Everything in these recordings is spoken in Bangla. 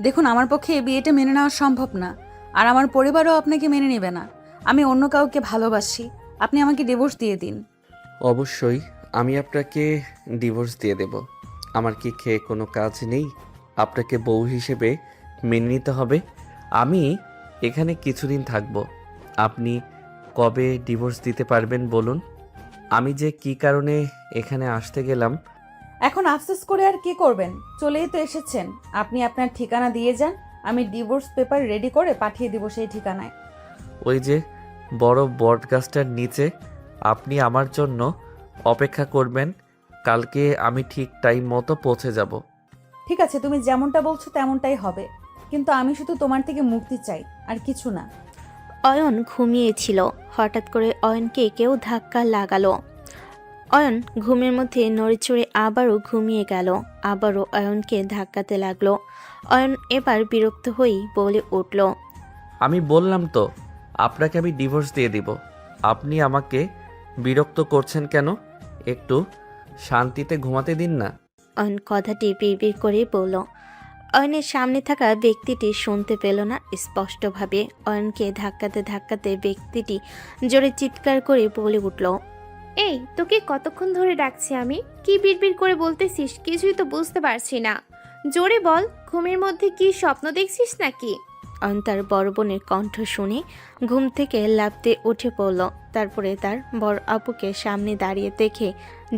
দেখুন, আমার পক্ষে এই বিয়েটা মেনে নেওয়া সম্ভব না, আর আমার পরিবারও আপনাকে মেনে নেবে না। আমি অন্য কাউকে ভালোবাসি, আপনি আমাকে ডিভোর্স দিয়ে দিন। অবশ্যই আমি আপনাকে ডিভোর্স দিয়ে দেব। আমার কি খেয়ে কোনো কাজ নেই? আপনাকে বউ হিসেবে মেনে নিতে হবে। আমি এখানে কিছুদিন থাকব। আপনি কবে ডিভোর্স দিতে পারবেন বলুন? আমি যে কী কারণে এখানে আসতে গেলাম। এখন আফসোস করে আর কি করবেন? চলেই তো এসেছেন। আপনি আপনার ঠিকানা দিয়ে যান, আমি ডিভোর্স পেপার রেডি করে পাঠিয়ে দিব সেই ঠিকানায়। ওই যে বড় বট গাছটার নিচে আপনি আমার জন্য অপেক্ষা করবেন। কালকে আমি ঠিক টাইম মতো পৌঁছে যাব। ঠিক আছে, তুমি যেমনটা বলছো তেমনটাই হবে, কিন্তু আমি শুধু তোমার থেকে মুক্তি চাই, আর কিছু না। অয়ন ঘুমিয়েছিল। হঠাৎ করে অয়নকে কেউ ধাক্কা লাগালো। অয়ন ঘুমের মধ্যে নড়েচড়ে আবারও ঘুমিয়ে গেল। আবারও অয়নকে ধাক্কাতে লাগলো। অয়ন এবার বিরক্ত হয়েই বলে উঠল, আমি বললাম তো আপনাকে আমি ডিভোর্স দিয়ে দিব। আপনি আমাকে বিরক্ত করছেন কেন? একটু শান্তিতে ঘুমাতে দিন না। অয়ন কথাটি বিড়বিড় করে বলল। অয়নের সামনে থাকা ব্যক্তিটি শুনতে পেল না স্পষ্টভাবে। অয়নকে ধাক্কাতে ধাক্কাতে ব্যক্তিটি জোরে চিৎকার করে বলে উঠল, এই, তোকে কতক্ষণ ধরে ডাকছি আমি? কি বিড়বিড় করে বলতেছিস? কিছুই তো বুঝতে পারছি না। জোরে বল, ঘুমের মধ্যে কি স্বপ্ন দেখছিস নাকি? অয়ন তার বড় বোনের কণ্ঠ শুনে ঘুম থেকে লাফতে উঠে পড়ল। তারপরে তার বড় আপুকে সামনে দাঁড়িয়ে দেখে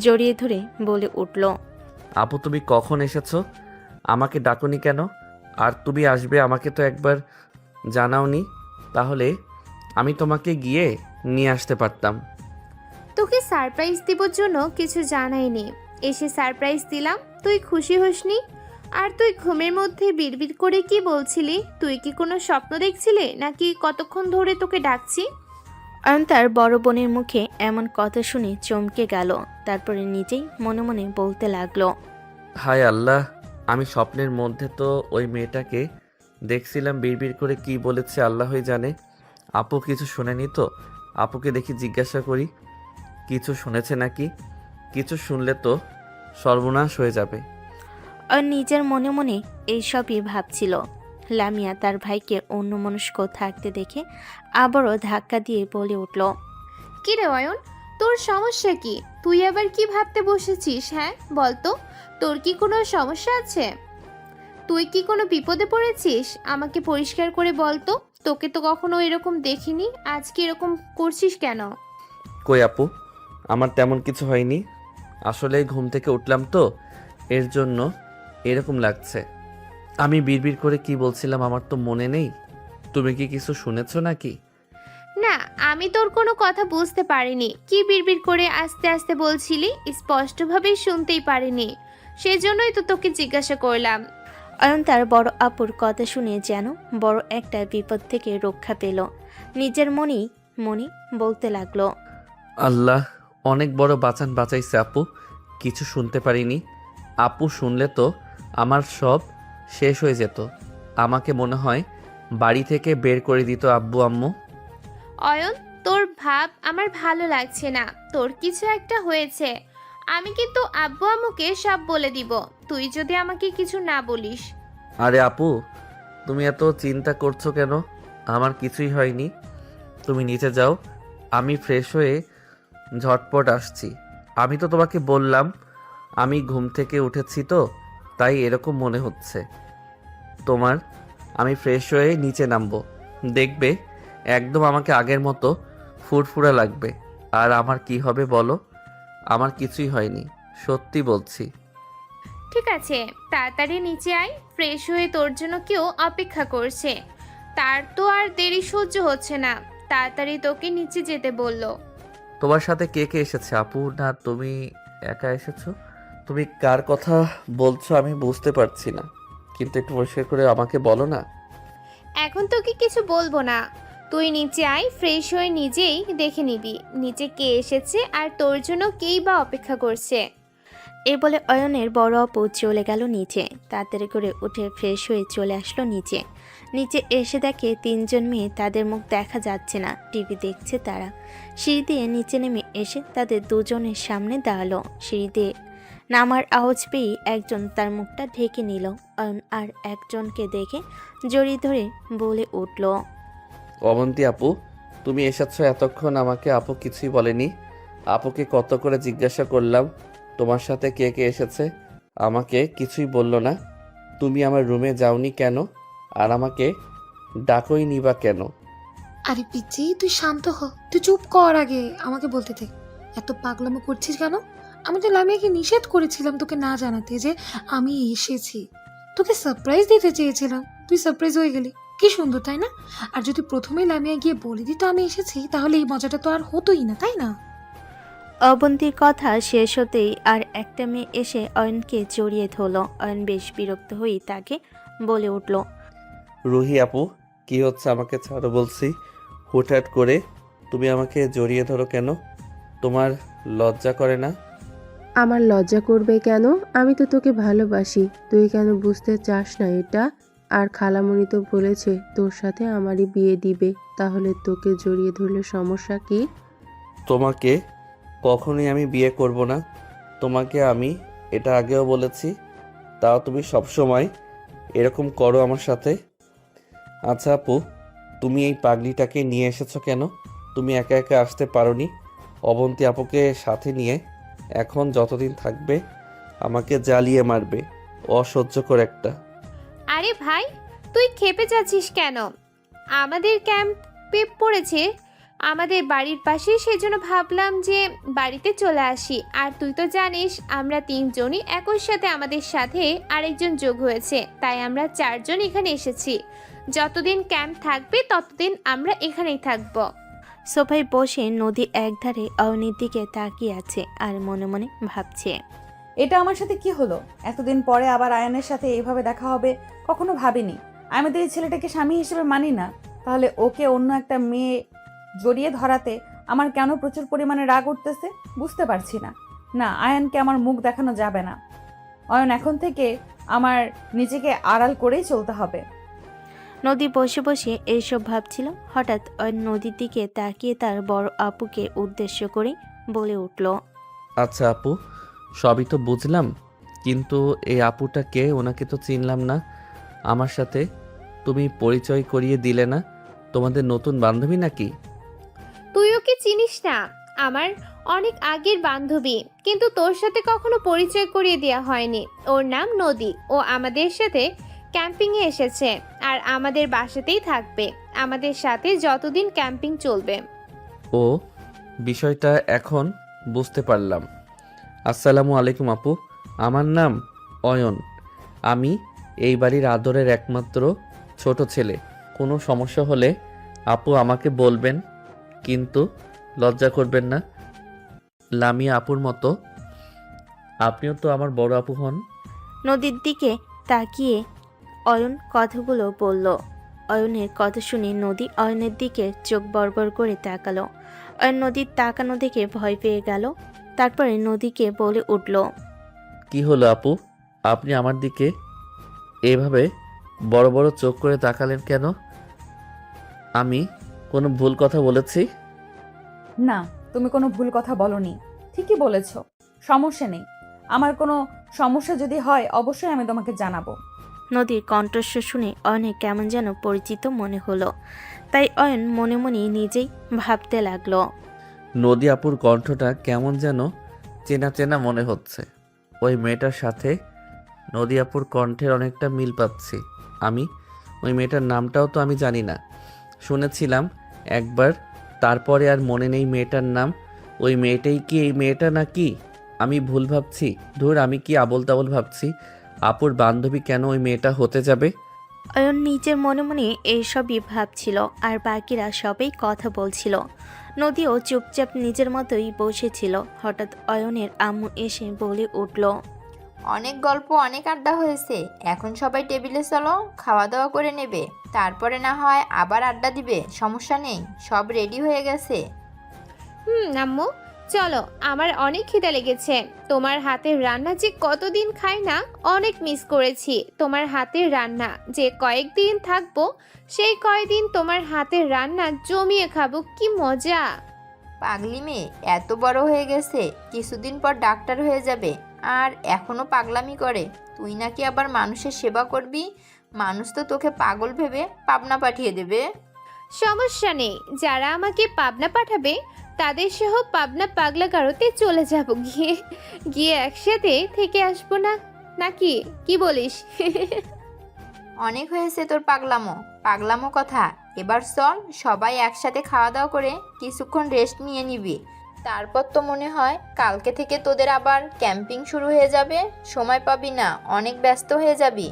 জড়িয়ে ধরে বলে উঠল, আপু তুমি কখন এসেছো? আমাকে ডাকোনি কেন? আর তুমি আসবে আমাকে তো একবার জানাওনি। তাহলে আমি তোমাকে গিয়ে নিয়ে আসতে পারতাম। তোকে সারপ্রাইজ দেবার জন্য কিছু জানাইনি, এসে সারপ্রাইজ দিলাম, তুই খুশি হসনি? আর তুই ঘুমের মধ্যে বিড়বিড় করে কি বলছিলি? তুই কি কোনো স্বপ্ন দেখছিলি নাকি কতক্ষণ ধরে তোকে ডাকছি? অয়ন তার বড় বোনের মুখে এমন কথা শুনে চমকে গেল। তারপরে নিজেই মনে মনে বলতে লাগলো, হায় আল্লাহ, আমি স্বপ্নের মধ্যে তো ওই মেয়েটাকে দেখছিলাম। বিড়বিড় করে কি বলেছে আল্লাহই জানে। আপু কিছু শোনেনি তো? আপুকে দেখি জিজ্ঞাসা করি, কিছু শুনেছে নাকি? কিছু শুনলে তো সর্বনাশ হয়ে যাবে। অয়ন নিজের মনে মনে এইসবই ভাবছিল। লামিয়া তার ভাইকে অন্যমনস্ক থাকতে দেখে আবারও ধাক্কা দিয়ে বলে উঠল, কি রে অয়ন, তোর সমস্যা কি? তুই আবার কি ভাবতে বসেছিস? হ্যাঁ বলতো, তোর কি কোনো সমস্যা আছে? তুই কি কোনো বিপদে পড়েছিস? আমাকে পরিষ্কার করে বলতো। তোকে তো কখনো এরকম দেখিনি, আজকে এরকম করছিস কেন? কই আপু, আমার তেমন কিছু হয়নি। আসলে ঘুম থেকে উঠলাম তো, এর জন্য এরকম লাগছে। আমি বিড়বিড় করে কি বলছিলাম আমার তো মনে নেই। তুমি কি কিছু শুনেছো নাকি? না, আমি তোর কোনো কথা বুঝতে পারিনি। কি বিড়বিড় করে আস্তে আস্তে বলছিলি, স্পষ্টভাবে শুনতেই পারিনি। সেজন্যই তো তোকে জিজ্ঞাসা করলাম। অয়ন তার বড় আপুর কথা শুনে যেন বড় একটা বিপদ থেকে রক্ষা পেল। নিজের মনেই মনে বলতে লাগলো, আল্লাহ অনেক বড় বাঁচান বাঁচাইছে আপু। কিছু শুনতে পারিনি। আপু শুনলে তো আমার সব শেষ হয়ে যেত। আমাকে মনে হয় বাড়ি থেকে বের করে দিত আব্বু আম্মু। অয়ন, তোর ভাব আমার ভালো লাগছে না। তোর কিছু একটা হয়েছে। আমি কিন্তু আব্বু আম্মুকে সব বলে দিব, তুই যদি আমাকে কিছু না বলিস। আরে আপু, তুমি এত চিন্তা করছো কেন? আমার কিছুই হয়নি। তুমি নিচে যাও, আমি ফ্রেশ হয়ে ঝটপট আসছি। আমি তো তোমাকে বললাম আমি ঘুম থেকে উঠেছি তো, তাই এরকম মনে হচ্ছে তোমার। আমি ফ্রেশ হয়ে নিচে নামবো, দেখবে একদম আমাকে আগের মতো ফুরফুরা লাগবে। আর আমার কি হবে বলো? আমার কিছুই হয়নি, সত্যি বলছি। ঠিক আছে, তাড়াতাড়ি নিচে আয়। ফ্রেশ হয়ে তোর জন্য কেউ অপেক্ষা করছে। তার তো আর দেরি সহ্য হচ্ছে না। তাড়াতাড়ি তোকে নিচে যেতে বললো। তোমার সাথে কে কে এসেছে আপু? না তুমি একা এসেছো? তুমি কার কথা বলছো আমি বুঝতে পারছি না, কিন্তু একটু পরিষ্কার করে আমাকে বলো না। এখন তোকে কিছু বলবো না, তুই নিচে আয়। ফ্রেশ হয়ে নিজেই দেখে নিবি নিচে কে এসেছে আর তোর জন্য কেই বা অপেক্ষা করছে। এই বলে অয়নের বড় আপু চলে গেল নিচে। তাড়াতাড়ি করে উঠে ফ্রেশ হয়ে চলে আসলো নিচে। নিচে এসে দেখে তিনজন মেয়ে, তাদের মুখ দেখা যাচ্ছে না, টিভি দেখছে তারা। সিঁড়ি দিয়ে নিচে নেমে এসে তাদের দুজনের সামনে দাঁড়ালো। সিঁড়ি দিয়ে নামার আওয়াজ পেয়ে একজন তার মুখটা ঢেকে নিল। অয়ন আর একজনকে দেখে জড়িয়ে ধরে বলে উঠল, অবন্তী আপু, তুমি এসেছো এতক্ষণ, আমাকে আপু কিছুই বলেনি। আপুকে কত করে জিজ্ঞাসা করলাম তোমার সাথে কে কে এসেছে, আমাকে কিছুই বললো না। তুমি আমার রুমে যাওনি কেন, আর আমাকে ডাকোই নিবা কেন? আরে পিচ্ছি, তুই শান্ত হ, তুই চুপ কর, আগে আমাকে বলতে দে। এত পাগলামো করছিস কেন? আমি তো লামিয়াকে নিষেধ করেছিলাম তোকে না জানাতে যে আমি এসেছি। তোকে সারপ্রাইজ দিতে চেয়েছিলাম, তুই সারপ্রাইজ হয়ে গেলি। কি সুন্দর, তাই না? আর যদি প্রথমেই লামিয়া গিয়ে বলে দিত আমি এসেছি, তাহলে এই মজাটা তো আর হতোই না, তাই না? অবন্তীর কথা শেষ হতেই আর একটা মেয়ে এসে অয়নকে জড়িয়ে ধরল। অয়ন বেশ বিরক্ত হয়ে তাকে বলে উঠল, রুহি আপু, কি হচ্ছে? আমাকে ছাড়ো বলছি। হুটহাট করে তুমি আমাকে জড়িয়ে ধরো কেন? তোমার লজ্জা করে না? আমার লজ্জা করবে কেন? আমি তো তোকে ভালোবাসি, তুই কেন বুঝতে চাস না এটা? আর খালামণি তো বলেছে তোর সাথে আমারই বিয়ে দিবে, তাহলে তোকে জড়িয়ে ধরলে সমস্যা কি? তোমাকে কখনোই আমি বিয়ে করব না। তোমাকে আমি এটা আগেও বলেছি, তাও তুমি সবসময় এরকম করো আমার সাথে। আচ্ছা আপু, তুমি এই পাগলিটাকে নিয়ে এসেছো কেন? তুমি একা একা আসতে পারোনি? অবন্তী আপুকে সাথে নিয়ে এখন যতদিন থাকবে আমাকে জ্বালিয়ে মারবে। অসহ্যকর একটা। আরে ভাই, তুই খেপে যাচ্ছিস কেন? আমাদের ক্যাম্পে পড়েছে আমাদের বাড়ির পাশে, সেজন্য ভাবলাম যে বাড়িতে চলে আসি। আর তুই তো জানিস আমরা তিনজনই একই সাথে, আমাদের সাথে আরেকজন যোগ হয়েছে, তাই আমরা চারজন এখানে এসেছি। যতদিন ক্যাম্প থাকবে ততদিন আমরা এখানেই থাকবো। সোফায় বসে নদী একধারে অয়নের দিকে তাকিয়ে আছে আর মনে মনে ভাবছে, এটা আমার সাথে কি হলো? এতদিন পরে আবার আয়ানের সাথে এইভাবে দেখা হবে কখনো ভাবিনি। আমি তো এই ছেলেটাকে স্বামী হিসেবে মানি না, তাহলে ওকে অন্য একটা মেয়ে জড়িয়ে ধরাতে আমার কেন প্রচুর পরিমাণে রাগ উঠতেছে বুঝতে পারছি না। না, আয়ানকে আমার মুখ দেখানো যাবে না। অয়ন, এখন থেকে আমার নিজেকে আড়াল করেই চলতে হবে। নদী বসে বসে এইসব ভাবছিল। হঠাৎ অয়ন নদীর দিকে তাকিয়ে তার বড় আপুকে উদ্দেশ্য করে বলে উঠল, আচ্ছা আপু, সবই তো বুঝলাম, কিন্তু এই আপুটা কে? ওনাকে তো চিনলাম না। আমার সাথে তুমি পরিচয় করিয়ে দিলে না। তোমাদের নতুন বান্ধবী নাকি? তুই ওকে চিনিস না? আমার অনেক আগের বান্ধবী, কিন্তু তোর সাথে কখনো পরিচয় করিয়ে দেওয়া হয়নি। ওর নাম নদী। ও আমাদের সাথে ক্যাম্পিংয়ে এসেছে আর আমাদের বাসাতেই থাকবে, আমাদের সাথে যতদিন ক্যাম্পিং চলবে। ও, বিষয়টা এখন বুঝতে পারলাম। আসসালামু আলাইকুম আপু, আমার নাম অয়ন। আমি এই বাড়ির আদরের একমাত্র ছোট ছেলে। কোনো সমস্যা হলে আপু আমাকে বলবেন, কিন্তু লজ্জা করবেন না। লামিয়া আপুর মতো আপনিও তো আমার বড় আপু হন। নদীর দিকে তাকিয়ে অয়ন কথাগুলো বলল। অয়নের কথা শুনে নদী অয়নের দিকে চোখ বড়বড় করে তাকালো। অয়ন নদীর তাকানো দেখে ভয় পেয়ে গেল। তারপরে নদীকে বলে উঠল, কি হলো আপু, আপনি আমার দিকে এভাবে বড় বড় চোখ করে তাকালেন কেন? আমি কোনো ভুল কথা বলেছি? না, তুমি কোনো ভুল কথা বলনি, ঠিকই বলেছ। সমস্যা নেই, আমার কোনো সমস্যা যদি হয় অবশ্যই আমি তোমাকে জানাবো। নদীর কণ্ঠস্বর শুনে অয়নের কেমন যেন পরিচিত মনে হলো। তাই অয়ন মনে মনে নিজেই ভাবতে লাগলো, নদী আপুর কণ্ঠটা কেমন যেন চেনা চেনা মনে হচ্ছে। ওই মেয়েটার সাথে নদী আপুর কণ্ঠের অনেকটা মিল পাচ্ছি আমি। ওই মেয়েটার নামটাও তো আমি জানি না, শুনেছিলাম একবার, তারপরে আর মনে নেই মেয়েটার নাম। ওই মেয়েটাই কি এই মেয়েটা নাকি? আমি ভুল ভাবছি? ধুর, আমি কি আবোল তাবোল ভাবছি? আপুর বান্ধবী কেন ওই মেয়েটা হতে যাবে? অয়ন নিজের মনে মনে এইসবই ভাবছিল আর বাকিরা সবাই কথা বলছিল। নদীও চুপচাপ নিজের মতোই বসেছিল। হঠাৎ অয়নের আম্মু এসে বলে উঠল, অনেক গল্প, অনেক আড্ডা হয়েছে, এখন সবাই টেবিলে চলো, খাওয়া দাওয়া করে নেবে, তারপরে না হয় আবার আড্ডা দিবে, সমস্যা নেই, সব রেডি হয়ে গেছে। আম্মু, চলো, আমার অনেক খিদে লেগেছে। তোমার হাতের রান্না যে কতদিন খাই না, অনেক মিস করেছি তোমার হাতের রান্না। যে কয়েকদিন থাকবো সেই কয়েকদিন তোমার হাতের রান্না জমিয়ে খাবো, কি মজা। পাগলি মেয়ে এত বড় হয়ে গেছে, কিছুদিন পর ডাক্তার হয়ে যাবে আর এখনো পাগলামি করে। তুই নাকি আবার মানুষের সেবা করবি। মানুষ তো তোকে পাগল ভেবে পাবনা পাঠিয়ে দেবে। সমস্যা নেই, যারা আমাকে পাবনা পাঠাবে তাদের সহ পাবনা পাগলা গারোতে চলে যাব, গিয়ে গিয়ে একসাথে থেকে আসবো না, নাকি কি বলিস? অনেক হয়েছে তোর পাগলামো পাগলামো কথা। এবার চল সবাই একসাথে খাওয়া দাওয়া করে কিছুক্ষণ রেস্ট নিয়ে নিবি। তারপর তো মনে হয় কালকে থেকে তোদের আবার ক্যাম্পিং শুরু হয়ে যাবে। সময় পাবি না, অনেক ব্যস্ত হয়ে যাবি।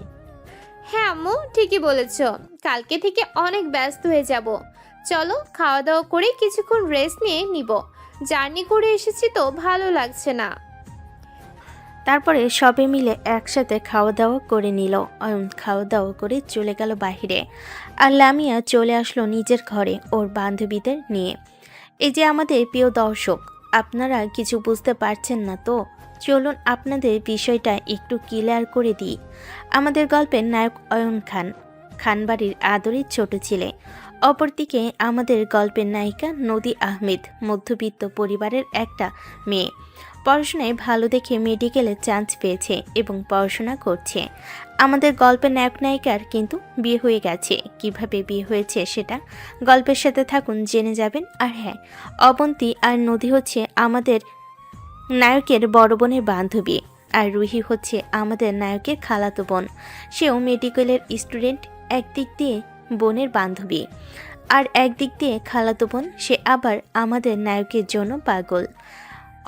হ্যাঁ আম্মু, ঠিকই বলেছ, কালকে থেকে অনেক ব্যস্ত হয়ে যাব। চলো খাওয়া দাওয়া করে কিছুক্ষণ রেস্ট নিয়ে নিব। জার্নি করে এসেছি তো ভালো লাগছে না। তারপরে সবে মিলে একসাথে খাওয়া দাওয়া করে নিল। অয়ন খাওয়া দাওয়া করে চলে গেল বাহিরে, আর লামিয়া চলে আসলো নিজের ঘরে ওর বান্ধবীদের নিয়ে। এই যে আমাদের প্রিয় দর্শক, আপনারা কিছু বুঝতে পারছেন না তো? চলুন আপনাদের বিষয়টা একটু ক্লিয়ার করে দিই। আমাদের গল্পের নায়ক অয়ন খান, খানবাড়ির আদরের ছোট ছেলে। অপরদিকে আমাদের গল্পের নায়িকা নদী আহমেদ, মধ্যবিত্ত পরিবারের একটা মেয়ে। পড়াশোনায় ভালো দেখে মেডিকেলে চান্স পেয়েছে এবং পড়াশোনা করছে। আমাদের গল্পের নায়ক নায়িকার কিন্তু বিয়ে হয়ে গেছে। কিভাবে বিয়ে হয়েছে সেটা গল্পের সাথে থাকুন, জেনে যাবেন। আর হ্যাঁ, অবন্তী আর নদী হচ্ছে আমাদের নায়কের বড় বোনের বান্ধবী, আর রুহি হচ্ছে আমাদের নায়কের খালাতো বোন। সেও মেডিকেলের স্টুডেন্ট। একদিক দিয়ে বোনের বান্ধবী আর একদিক দিয়ে খালাতো বোন, সে আবার আমাদের নায়কের জন্য পাগল।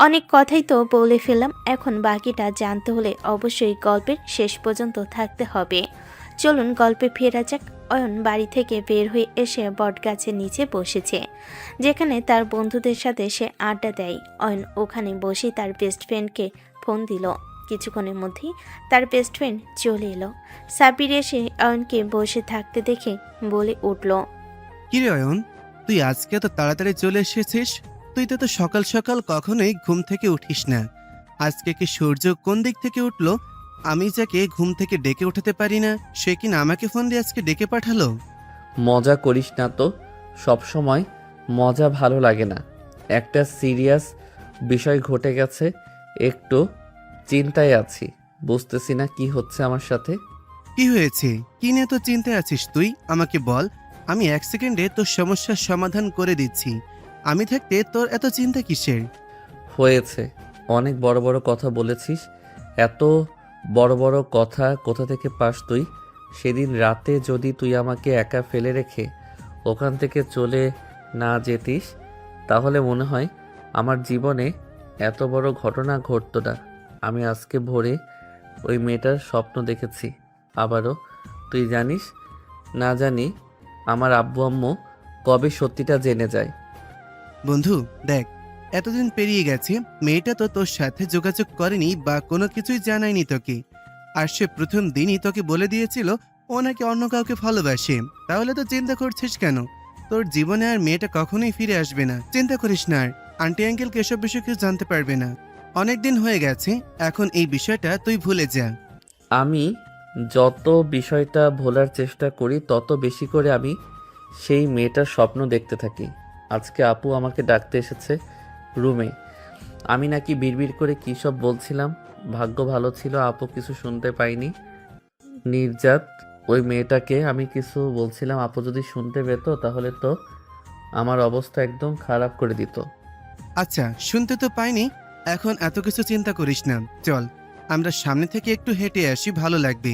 অনেক কথাই তো বলে ফেললাম, এখন বাকিটা জানতে হলে অবশ্যই গল্পের শেষ পর্যন্ত থাকতে হবে। চলুন গল্পে ফেরা যাক। অয়ন বাড়ি থেকে বের হয়ে এসে বটগাছের নিচে বসেছে, যেখানে তার বন্ধুদের সাথে সে আড্ডা দেয়। অয়ন ওখানে বসে তার বেস্ট ফ্রেন্ডকে ফোন দিল। কিছুক্ষণের মধ্যেই তার বেস্ট ফ্রেন্ড চলে এলো। সাবির এসে অয়নকে বসে থাকতে দেখে বলে উঠল, কিরে অয়ন, তুই আজকে তো তাড়াতাড়ি চলে এসেছিস? তুই তো সকাল সকাল কখনোই ঘুম থেকে উঠিস না। আজকে কি সূর্য কোন দিক থেকে উঠলো? আমি যাকে ঘুম থেকে ডেকে উঠাতে পারি না, সে কিনা আমাকে ফোন দিয়ে আজকে ডেকে পাঠালো। মজা করিস না তো, সব সময় মজা ভালো লাগে না। একটা সিরিয়াস বিষয় ঘটে গেছে, একটু চিন্তায় আছি। বুঝতেছি না কি হচ্ছে আমার সাথে। কি হয়েছে? কি নিয়ে তো চিন্তায় আছিস তুই? আমাকে বল, আমি 1 সেকেন্ডে তোর সমস্যার সমাধান করে দিচ্ছি। আমি থাকতে তোর এত চিন্তা কিসের? হয়েছে, অনেক বড় বড় কথা বলেছিস। এত বড় বড় কথা কোথা থেকে পাস তুই? সেদিন রাতে যদি তুই আমাকে একা ফেলে রেখে ওখান থেকে চলে না যেতিস, তাহলে মনে হয় আমার জীবনে এত বড় ঘটনা ঘটতো না। আমি আজকে ভোরে ওই মেয়েটার স্বপ্ন দেখেছি। আবারও তুই জানিস না জানি আমার আব্বু আম্মু কবে সত্যিটা জেনে যায়। বন্ধু দেখ, এতদিন পেরিয়ে গেছে, মেয়েটা তো তোর সাথে যোগাযোগ করেনি বা কোনো কিছুই জানায়নি তোকে। আর সে প্রথম দিনই তোকে বলে দিয়েছিল ও নাকি অন্য কাউকে ভালোবাসে। তাহলে তো চিন্তা করছিস কেন? তোর জীবনে আর মেয়েটা কখনোই ফিরে আসবে না। চিন্তা করিস না, আর আন্টি আঙ্কেলকে এসব বিষয় কেউ জানতে পারবে না। অনেকদিন হয়ে গেছে, এখন এই বিষয়টা তুই ভুলে যা। আমি যত বিষয়টা ভোলার চেষ্টা করি তত বেশি করে আমি সেই মেয়েটার স্বপ্ন দেখতে থাকি। আজকে আপু আমাকে ডাকতে এসেছে রুমে। আমি নাকি বিড়বিড় করে কী সব বলছিলাম। ভাগ্য ভালো ছিল আপু কিছু শুনতে পাইনি। নির্জাত ওই মেয়েটাকে আমি কিছু বলছিলাম, আপু যদি শুনতে পেত তাহলে তো আমার অবস্থা একদম খারাপ করে দিত। আচ্ছা, শুনতে তো পাইনি, এখন এত কিছু চিন্তা করিস না। চল আমরা সামনে থেকে একটু হেঁটে আসি, ভালো লাগবে।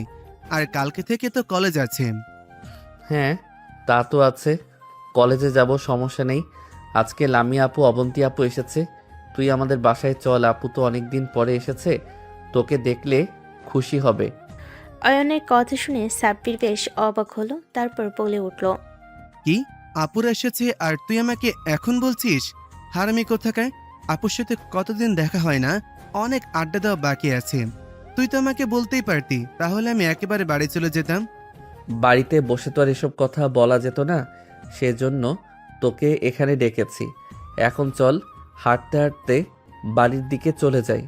আর কালকে থেকে তো কলেজ আছে। হ্যাঁ তা তো আছে, কলেজে যাব, সমস্যা নেই। আজকে লামিয়া আপু অবন্তী আপু এসেছে। তুই আমাদের বাসায় চল, আপু তো অনেক দিন পরে এসেছে, তোকে দেখলে খুশি হবে। অয়নের কথা শুনে সাব্বির বেশ অবাক হলো, তারপর বলে উঠল, কি? আপুর এসেছে আর তুই আমাকে এখন বলছিস? হারামি কোথাকার! আপুর সাথে কতদিন দেখা হয় না, অনেক আড্ডা দেওয়া বাকি আছে। তুই তো আমাকে বলতেই পারতি, তাহলে আমি একেবারে বাড়ি চলে যেতাম। বাড়িতে বসে তো আর এসব কথা বলা যেত না, সেজন্য তোকে এখানে ডেকেছি। এখন চল হাঁটতে হাঁটতে বাড়ির দিকে চলে যাই।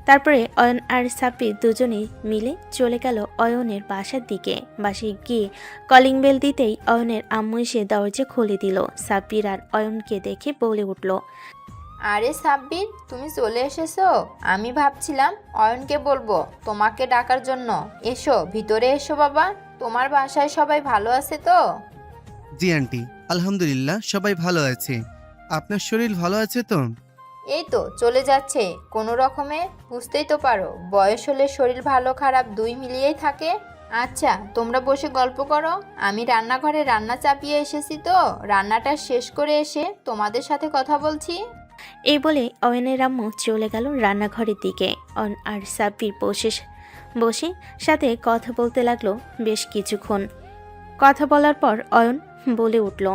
তারপরে অয়ন আর সাব্বির দুজনেই মিলে চলে গেল অয়নের বাসার দিকে। বাসায় গিয়ে কলিং বেল দিতেই অয়নের আম্মু এসে দরজা খুলে দিল। সাব্বির আর অয়নকে দেখে বলে উঠল, আরে সাব্বির, তুমি চলে এসেছো? আমি ভাবছিলাম অয়নকে বলবো তোমাকে ডাকার জন্য। এসো, ভিতরে এসো বাবা। তোমার বাসায় সবাই ভালো আছে তো? জি আন্টি, আলহামদুলিল্লাহ সবাই ভালো আছে। আপনার শরীর ভালো আছে তো? এই তো চলে যাচ্ছে কোনো রকমে, বুঝতেই তো পারো বয়স হলে শরীর ভালো খারাপ দুই মিলিয়েই থাকে। আচ্ছা, তোমরা বসে গল্প করো, আমি রান্নাঘরে রান্না চাপিয়ে এসেছি, তো রান্নাটা শেষ করে এসে তোমাদের সাথে কথা বলছি। এই বলে অয়নের আম্মু চলে গেল রান্নাঘরের দিকে। অয়ন আর সাব্বির বসে সাথে কথা বলতে লাগলো বেশ কিছুক্ষণ। কথা বলার পর অয়ন বলে উঠল,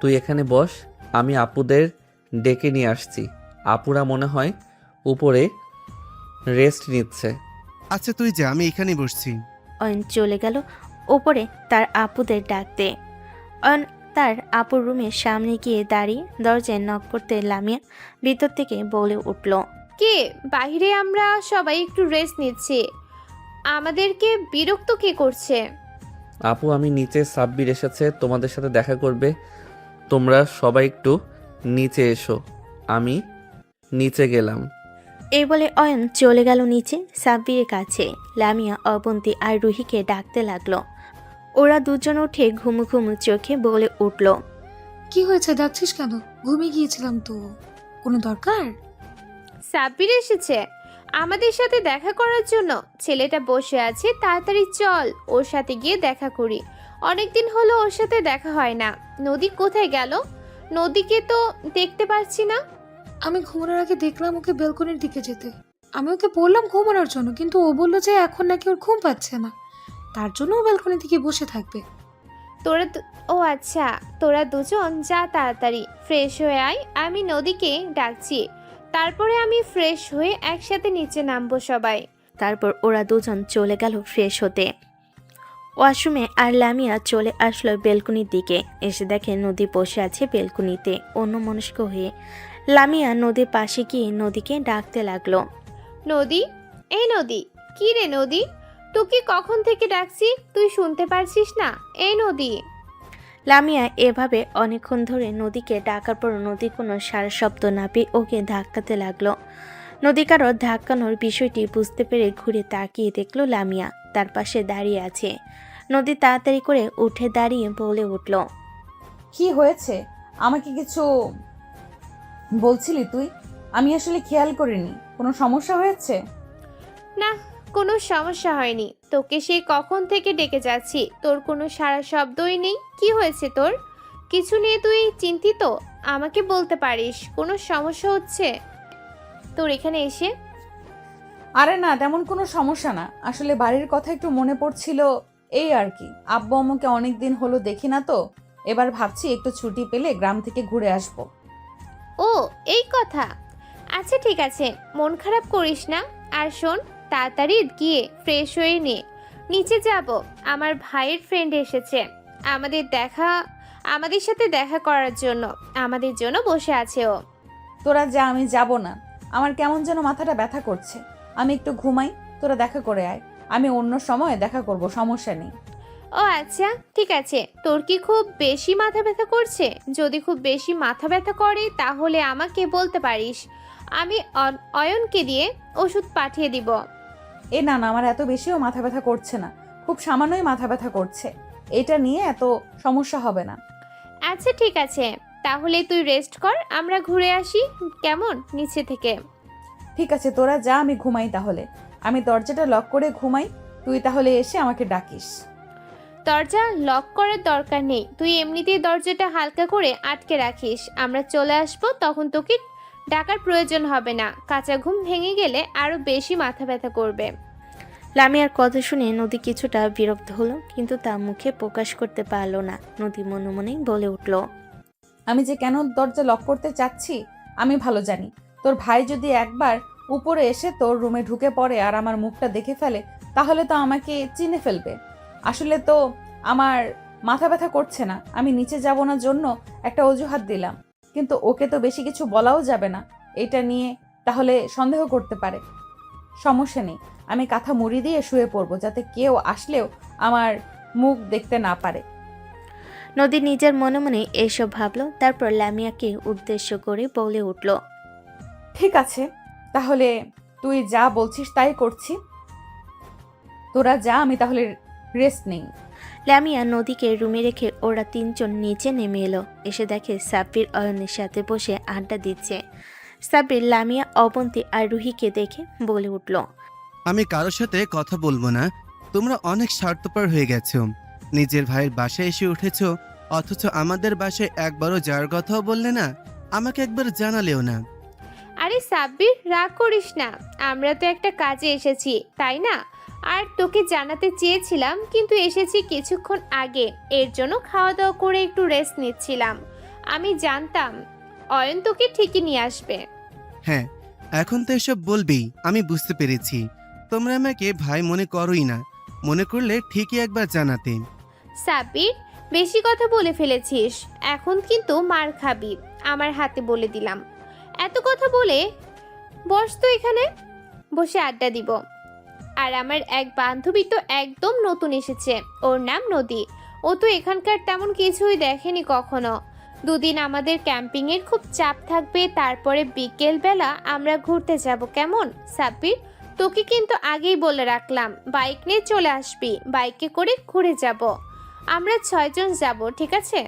তুই এখানে বস, আমি আপুদের ডেকে নিয়ে আসছি। আপুরা মনে হয় উপরে রেস্ট নিচ্ছে। আচ্ছা তুই যা, আমি এখানেই বসছি। অয়ন চলে গেল ওপরে তার আপুদের ডাকতে। অয়ন তার আপুর রুমের সামনে গিয়ে দাঁড়িয়ে দরজায় নক করতে লামিয়া ভিতর থেকে বলে উঠল, কে? বাইরে আমরা সবাই একটু রেস্ট নিচ্ছি, আমাদেরকে বিরক্ত কে করছে? আপু, আমি নিচে, সাব্বির এসেছে তোমাদের সাথে দেখা করবে। তোমরা সবাই একটু নিচে এসো। আমি নিচে গেলাম। এই বলে অয়ন চলে গেল নিচে সাব্বিরের কাছে। লামিয়া অবন্তী আর রুহিকে ডাকতে লাগলো। ওরা দুজন উঠে ঘুমু ঘুমু চোখে বলে উঠল, কি হয়েছে, ডাকছিস কেন? ঘুমিয়ে গিয়েছিলাম তো। কোনো দরকার? সাব্বির এসেছে আমাদের সাথে দেখা করার জন্য। ছেলেটা বসে আছে, তাড়াতাড়ি চল ওর সাথে গিয়ে দেখা করি। অনেকদিন হলো ওর সাথে দেখা হয় না। নদী কোথায় গেল? নদীকে তো দেখতে পাচ্ছি না। আমি ঘুমানোর আগে দেখলাম ওকে বেলকনির দিকে যেতে। আমি ওকে বললাম ঘুমানোর জন্য, কিন্তু ও বললো যে এখন নাকি ওর ঘুম পাচ্ছে না, তার জন্য ও বেলকনির দিকে বসে থাকবে। ও আচ্ছা, তোরা দুজন যা, তাড়াতাড়ি ফ্রেশ হয়ে আয়, আমি নদীকে ডাকছি। তারপরে আমি ফ্রেশ হয়ে একসাথে নিচে নামবো সবাই। তারপর ওরা দুজন চলে গেল ফ্রেশ হতে। ওয়াশরুমে আর লামিয়া চলে আসলো বেলকনির দিকে। এসে দেখে নদী বসে আছে বেলকনিতে অন্যমনস্ক হয়ে। লামিয়া নদীর পাশে গিয়ে নদীকে ডাকতে লাগলো, নদী, এই নদী, কি রে নদী, তোকে কখন থেকে ডাকছি, তুই শুনতে পারছিস না? এই নদী। লামিয়া এভাবে অনেকক্ষণ ধরে নদীকে ডাকার পর নদী কোনো সারা শব্দ না পেয়ে ওকে ধাক্কাতে লাগলো। নদী কারো ধাক্কানোর বিষয়টি বুঝতে পেরে ঘুরে তাকিয়ে দেখলো লামিয়া তার পাশে দাঁড়িয়ে আছে। নদী তাড়াতাড়ি করে উঠে দাঁড়িয়ে বলে উঠল, কি হয়েছে? আমাকে কিছু বলছিলি তুই? আমি আসলে খেয়াল করিনি। কোনো সমস্যা হয়েছে? না, কোনো সমস্যা হয়নি। তোকে সেই কখন থেকে ডেকে যাচ্ছি, তোর কোনো সারা শব্দই নেই। কি হয়েছে তোর? কিছু নিয়ে তুই চিন্তিত? আমাকে বলতে পারিস কোনো সমস্যা হচ্ছে তোর এখানে এসে? আরে না, তেমন কোনো সমস্যা না। আসলে বাড়ির কথা একটু মনে পড়ছিল, এই আর কি। আব্বু আম্মুকে অনেক দিন হলো দেখি না তো, এবার ভাবছি একটু ছুটি পেলে গ্রাম থেকে ঘুরে আসব। ও, এই কথা। আচ্ছা ঠিক আছে, মন খারাপ করিস না। আর শোন, তাড়াতাড়ি গিয়ে ফ্রেশ হয়ে নে, নিচে যাব। আমার ভাইয়ের ফ্রেন্ড এসেছে আমাদের সাথে দেখা করার জন্য। আমাদের জন্য বসে আছে ও। তোরা যা, আমি যাব না। আমার কেমন যেন মাথাটা ব্যথা করছে। আমি একটু ঘুমাই, তোরা দেখা করে আয়। আমি অন্য সময় দেখা করব, সমস্যা নেই। ও আচ্ছা ঠিক আছে। তোর কি খুব বেশি মাথা ব্যথা করছে? যদি খুব বেশি মাথা ব্যথা করে তাহলে আমাকে বলতে পারিস, আমি অয়নকে দিয়ে ওষুধ পাঠিয়ে দিব। না না, আমার এত বেশিও মাথা ব্যথা করছে না, খুব সামান্যই মাথা ব্যথা করছে। এটা নিয়ে এত সমস্যা হবে না। আচ্ছা ঠিক আছে, তাহলে তুই রেস্ট কর, আমরা ঘুরে আসি কেমন নিচে থেকে। ঠিক আছে, তোরা যা, আমি ঘুমাই তাহলে। আমি দরজাটা লক করে ঘুমাই, তুই তাহলে এসে আমাকে ডাকিস। দরজা লক করার দরকার নেই, তুই এমনিতেই দরজাটা হালকা করে আটকে রাখিস। আমরা চলে আসবো, তখন তোকে ডাকার প্রয়োজন হবে না। কাঁচা ঘুম ভেঙে গেলে আরো বেশি মাথা ব্যথা করবে। লামিয়ার কথা শুনে নদী কিছুটা বিরক্ত হলো, কিন্তু তা মুখে প্রকাশ করতে পারল না। নদী মনে মনেই বলে উঠল, আমি যে কেন দরজা লক করতে চাচ্ছি আমি ভালো জানি। তোর ভাই যদি একবার উপরে এসে তোর রুমে ঢুকে পড়ে আর আমার মুখটা দেখে ফেলে, তাহলে তো আমাকে চিনে ফেলবে। আসলে তো আমার মাথা ব্যথা করছে না, আমি নিচে যাব না জন্য একটা অজুহাত দিলাম। কিন্তু ওকে তো বেশি কিছু বলাও যাবে না এটা নিয়ে, তাহলে সন্দেহ করতে পারে। সমস্যা নেই, আমি কাঁথা মুড়ি দিয়ে শুয়ে পড়বো, যাতে কেউ আসলেও আমার মুখ দেখতে না পারে। নদী নিজের মনে মনে এসব ভাবলো, তারপর লামিয়াকে উদ্দেশ্য করে বলে উঠল। ঠিক আছে, তাহলে তুই যা বলছিস তাই করছি। তোরা যা, আমি তাহলে রেস্ট নেই। লামিয়া নদীকে রুমে রেখে ওরা তিনজন নিচে নেমে এলো। এসে দেখে সাব্বির অয়নের সাথে বসে আড্ডা দিচ্ছে। সাব্বির লামিয়া, অবন্তী আর রুহিকে দেখে বলে উঠল। আমি কারোর সাথে কথা বলবো না। তোমরা অনেক স্বার্থপর হয়ে গেছো। নিজের ভাইয়ের বাসায় এসে উঠেছো, অথচ আমাদের বাসায় একবারও যাওয়ার কথাও বললে না, আমাকে একবার জানালেও না। আরে সাব্বির, রাগ করিস না, আমরা তো একটা কাজে এসেছি তাই না? আর তোকে জানাতে চেয়েছিলাম, কিন্তু এসেছি কিছুক্ষণ আগে, এর জন্য খাওয়া দাওয়া করে একটু রেস্ট নিচ্ছিলাম। আমি জানতাম অয়ন তোকে ঠিকই নিয়ে আসবে। হ্যাঁ, এখন তো এসব বলবেই, আমি বুঝতে পেরেছি। তোমরা আমাকে ভাই মনে করোই না, মনে করলে ঠিকই একবার জানাতে। সাব্বির, বেশি কথা বলে ফেলেছিস, এখন কিন্তু মার খাবি, আমার হাতে বলে দিলাম। এত কথা বলে বস তো এখানে, বসে আড্ডা দিব। আর আমার এক বান্ধবী তো একদম নতুন এসেছে, ওর নাম নদী। ও তো এখানকার তেমন কিছুই দেখেনি কখনো। দুদিন আমাদের ক্যাম্পিংয়ের খুব চাপ থাকবে, তারপরে বিকেলবেলা আমরা ঘুরতে যাব, কেমন? সাব্বির, তোকে কিন্তু আগেই বলে রাখলাম, বাইক নিয়ে চলে আসবি, বাইকে করে ঘুরে যাব। আমরা 6 জন যাব, ঠিক আছে?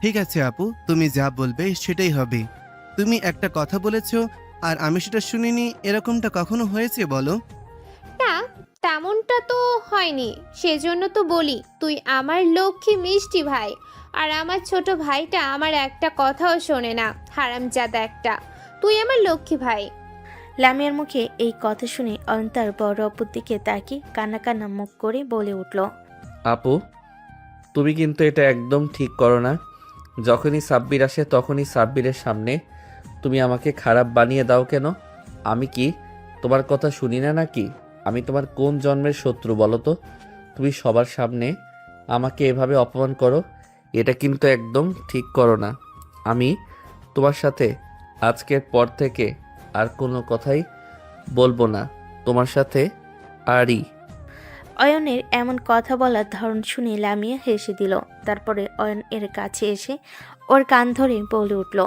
ঠিক আছে আপু, তুমি যা বলবে সেটাই হবে। তুমি একটা কথা বলেছো আর আমি সেটা শুনিনি, এরকমটা কখনো হয়েছে বলো? না, তেমনটা তো হয়নি, সেজন্য তো বলি তুই আমার লক্ষ্মী মিষ্টি ভাই। আর আমার ছোট ভাইটা আমার একটা কথাও শোনে না, হারামজাদা একটা। তুই আমার লক্ষ্মী ভাই। লামিয়ার মুখে এই কথা শুনে অয়ন তার বড় অপুর দিকে তাকিয়ে কান্না কান্না মুখ করে বলে উঠল। আপু, তুমি কিন্তু এটা একদম ঠিক করো না। যখনই সাব্বির আসে তখনই সাব্বিরের সামনে তুমি আমাকে খারাপ বানিয়ে দাও কেন? আমি কি তোমার কথা শুনি না নাকি? আমি তোমার কোন জন্মের শত্রু বলো তো? তুমি সবার সামনে আমাকে এভাবে অপমান করো, এটা কিন্তু একদম ঠিক করো না। আমি তোমার সাথে আজকের পর থেকে আর কোনো কথাই বলবো না তোমার সাথে আরই। অয়নের এমন কথা বলার ধরন শুনে লামিয়া হেসে দিল। তারপরে অয়ন এর কাছে এসে ওর কান ধরে বলে উঠল।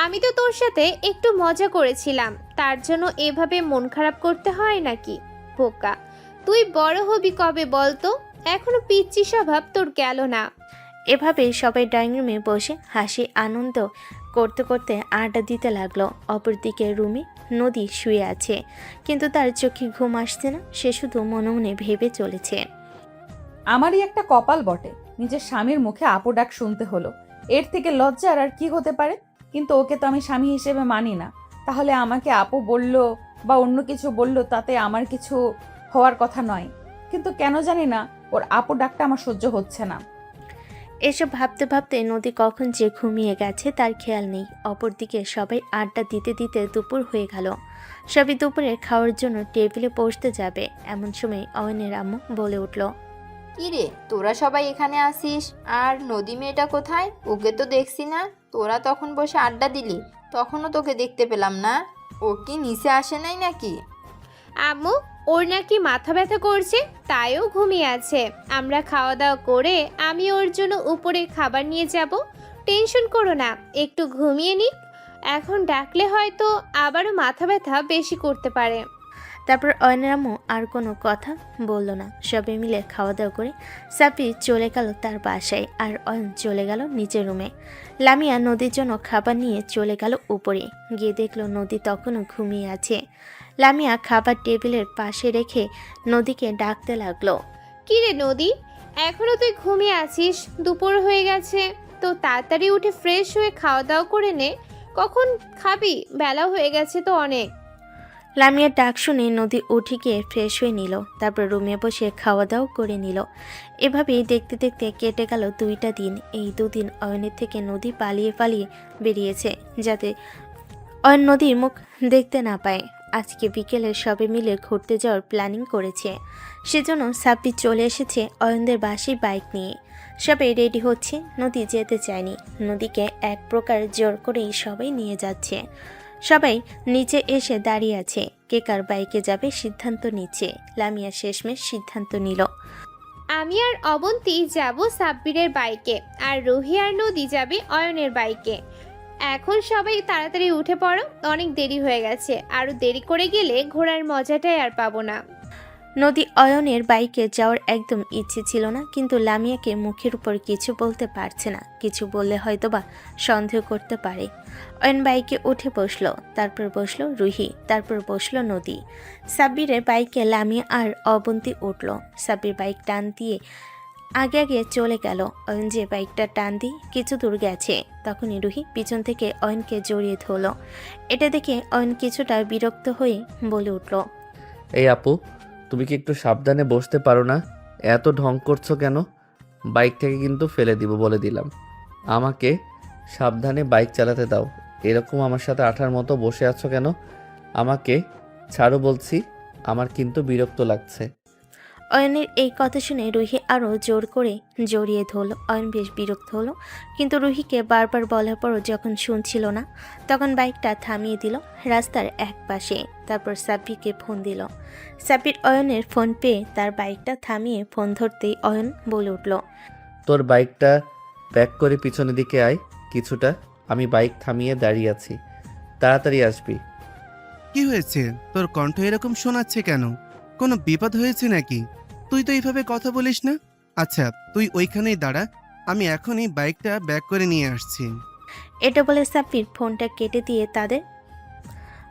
আমি তো তোর সাথে একটু মজা করেছিলাম, তার জন্য এভাবে মন খারাপ করতে হয় নাকি? বোকা, তুই বড় হবি কবে বলতো? এখনো পিচ্চি স্বভাব তোর গেল না। এভাবে সবাই ড্রয়িং রুমে বসে হাসি আনন্দ করতে করতে আড্ডা দিতে লাগলো। অপরদিকে রুমে নদী শুয়ে আছে, কিন্তু তার চোখে ঘুম আসছে না। সে শুধু মনে মনে ভেবে চলেছে। আমারই একটা কপাল বটে, নিজের স্বামীর মুখে আপু ডাক শুনতে হলো। এর থেকে লজ্জার আর কি হতে পারে? কিন্তু ওকে তো আমি স্বামী হিসেবে মানি না, তাহলে আমাকে আপু বলল বা অন্য কিছু বলল তাতে আমার কিছু হওয়ার কথা নয়। কিন্তু কেন জানি না ওর আপু ডাকটা আমার সহ্য হচ্ছে না। এসব ভাবতে ভাবতে নদী কখন যে ঘুমিয়ে গেছে তার খেয়াল নেই। অপরদিকে সবাই আড্ডা দিতে দিতে দুপুর হয়ে গেল। সবাই দুপুরে খাওয়ার জন্য টেবিলে বসতে যাবে, এমন সময় অয়নের আম্মু বলে উঠল। কিরে, তোরা সবাই এখানে আসিস, আর নদী মেয়েটা কোথায়? ওকে তো দেখছি না। তোরা তখন বসে আড্ডা দিলি, তখনও তোকে দেখতে পেলাম না। ও কি নিচে আসে নাই নাকি? আম্মু, ওর নাকি মাথা ব্যথা করছে, তাইও ঘুমিয়ে আছে। আমরা খাওয়া দাওয়া করে আমি ওর জন্য উপরে খাবার নিয়ে যাব। টেনশন করো না, একটু ঘুমিয়ে নিক। এখন ডাকলে হয়তো আবারও মাথা ব্যথা বেশি করতে পারে। তারপর অয়নের আম্মু আর কোনো কথা বলল না। সবাই মিলে খাওয়া দাওয়া করে সাব্বির চলে গেল তার বাসায়, আর অয়ন চলে গেল নিচের রুমে। লামিয়া নদীর জন্য খাবার নিয়ে চলে গেল উপরে। গিয়ে দেখলো নদী তখনও ঘুমিয়ে আছে। লামিয়া খাবার টেবিলের পাশে রেখে নদীকে ডাকতে লাগলো। কিরে নদী, এখনো তুই ঘুমিয়ে আছিস? দুপুর হয়ে গেছে, তো তাড়াতাড়ি উঠে ফ্রেশ হয়ে খাওয়া দাওয়া করে নে। কখন খাবি? বেলা হয়ে গেছে তো অনেক। লামিয়ার ডাক শুনে নদী উঠে গিয়ে ফ্রেশ হয়ে নিল, তারপর রুমে বসে খাওয়া দাওয়া করে নিল। এভাবেই দেখতে দেখতে কেটে গেল 2টা দিন। এই 2 দিন অয়নের থেকে নদী পালিয়ে পালিয়ে বেরিয়েছে, যাতে অয়ন নদীর মুখ দেখতে না পায়। আজকে বিকেলে সবে মিলে ঘুরতে যাওয়ার প্ল্যানিং করেছে। সেজন্য সাব্বির চলে এসেছে অয়নদের বাসায় বাইক নিয়ে। সবাই রেডি হচ্ছে। নদী যেতে চায়নি। নদীকে এক প্রকার জোর করেই সবাই নিয়ে যাচ্ছে। সবাই নিচে এসে দাঁড়িয়ে আছে। কে কার বাইকে যাবে সিদ্ধান্ত নিচ্ছে। লামিয়া শেষমেশ সিদ্ধান্ত নিল। আমি আর অবন্তী যাব সাব্বিরের বাইকে, আর রুহি আর নদী যাবে অয়নের বাইকে। এখন সবাই তাড়াতাড়ি উঠে পড়ো, অনেক দেরি হয়ে গেছে। আরো দেরি করে গেলে ঘোরার মজাটাই আর পাবো না। নদী অয়নের বাইকে যাওয়ার একদম ইচ্ছে ছিল না, কিন্তু লামিয়াকে মুখের উপর কিছু বলতে পারছে না। কিছু বললে হয়তোবা সন্দেহ করতে পারে। অয়ন বাইকে উঠে বসলো, তারপর বসলো রুহি, তারপর বসলো নদী। সাব্বিরের বাইকে লামিয়া আর অবন্তী উঠল। সাব্বির বাইক টান দিয়ে আগে আগে চলে গেল। অয়ন যে বাইকটা টান দিয়ে কিছু দূর গেছে, তখনই রুহি পিছন থেকে অয়নকে জড়িয়ে ধরল। এটা দেখে অয়ন কিছুটা বিরক্ত হয়ে বলে উঠল, এই আপু, তুমি কি একটু সাবধানে বসতে পারো না? এত ঢং করছো কেন? বাইক থেকে কিন্তু ফেলে দিব বলে দিলাম। আমাকে সাবধানে বাইক চালাতে দাও। এরকম আমার সাথে আঠার মতো বসে আছো কেন? আমাকে ছাড়ো বলছি, আমার কিন্তু বিরক্ত লাগছে। অয়নের এই কথা শুনে রুহি আরও জোর করে জড়িয়ে ধরল। অয়ন বেশ বিরক্ত হলো, কিন্তু রুহিকে বারবার বলার পরও যখন শুনছিল না, তখন বাইকটা থামিয়ে দিল রাস্তার এক পাশে। তারপর সাব্বিরকে ফোন দিল। সাব্বির অয়নের ফোন পেয়ে তার বাইকটা থামিয়ে ফোন ধরতেই অয়ন বলে উঠল, তোর বাইকটা ব্যাক করে পিছনের দিকে আয় কিছুটা। আমি বাইক থামিয়ে দাঁড়িয়ে আছি, তাড়াতাড়ি আসবি। কি হয়েছে? তোর কণ্ঠ এরকম শোনাচ্ছে কেন? কোনো বিপদ হয়েছে নাকি? তুই তো এইভাবে কথা বলিস না। আচ্ছা, তুই ওইখানেই দাঁড়া, আমি এখনই বাইকটা ব্যাক করে নিয়ে আসছি। এটা বলে সাব্বির ফোনটা কেটে দিয়ে তাদের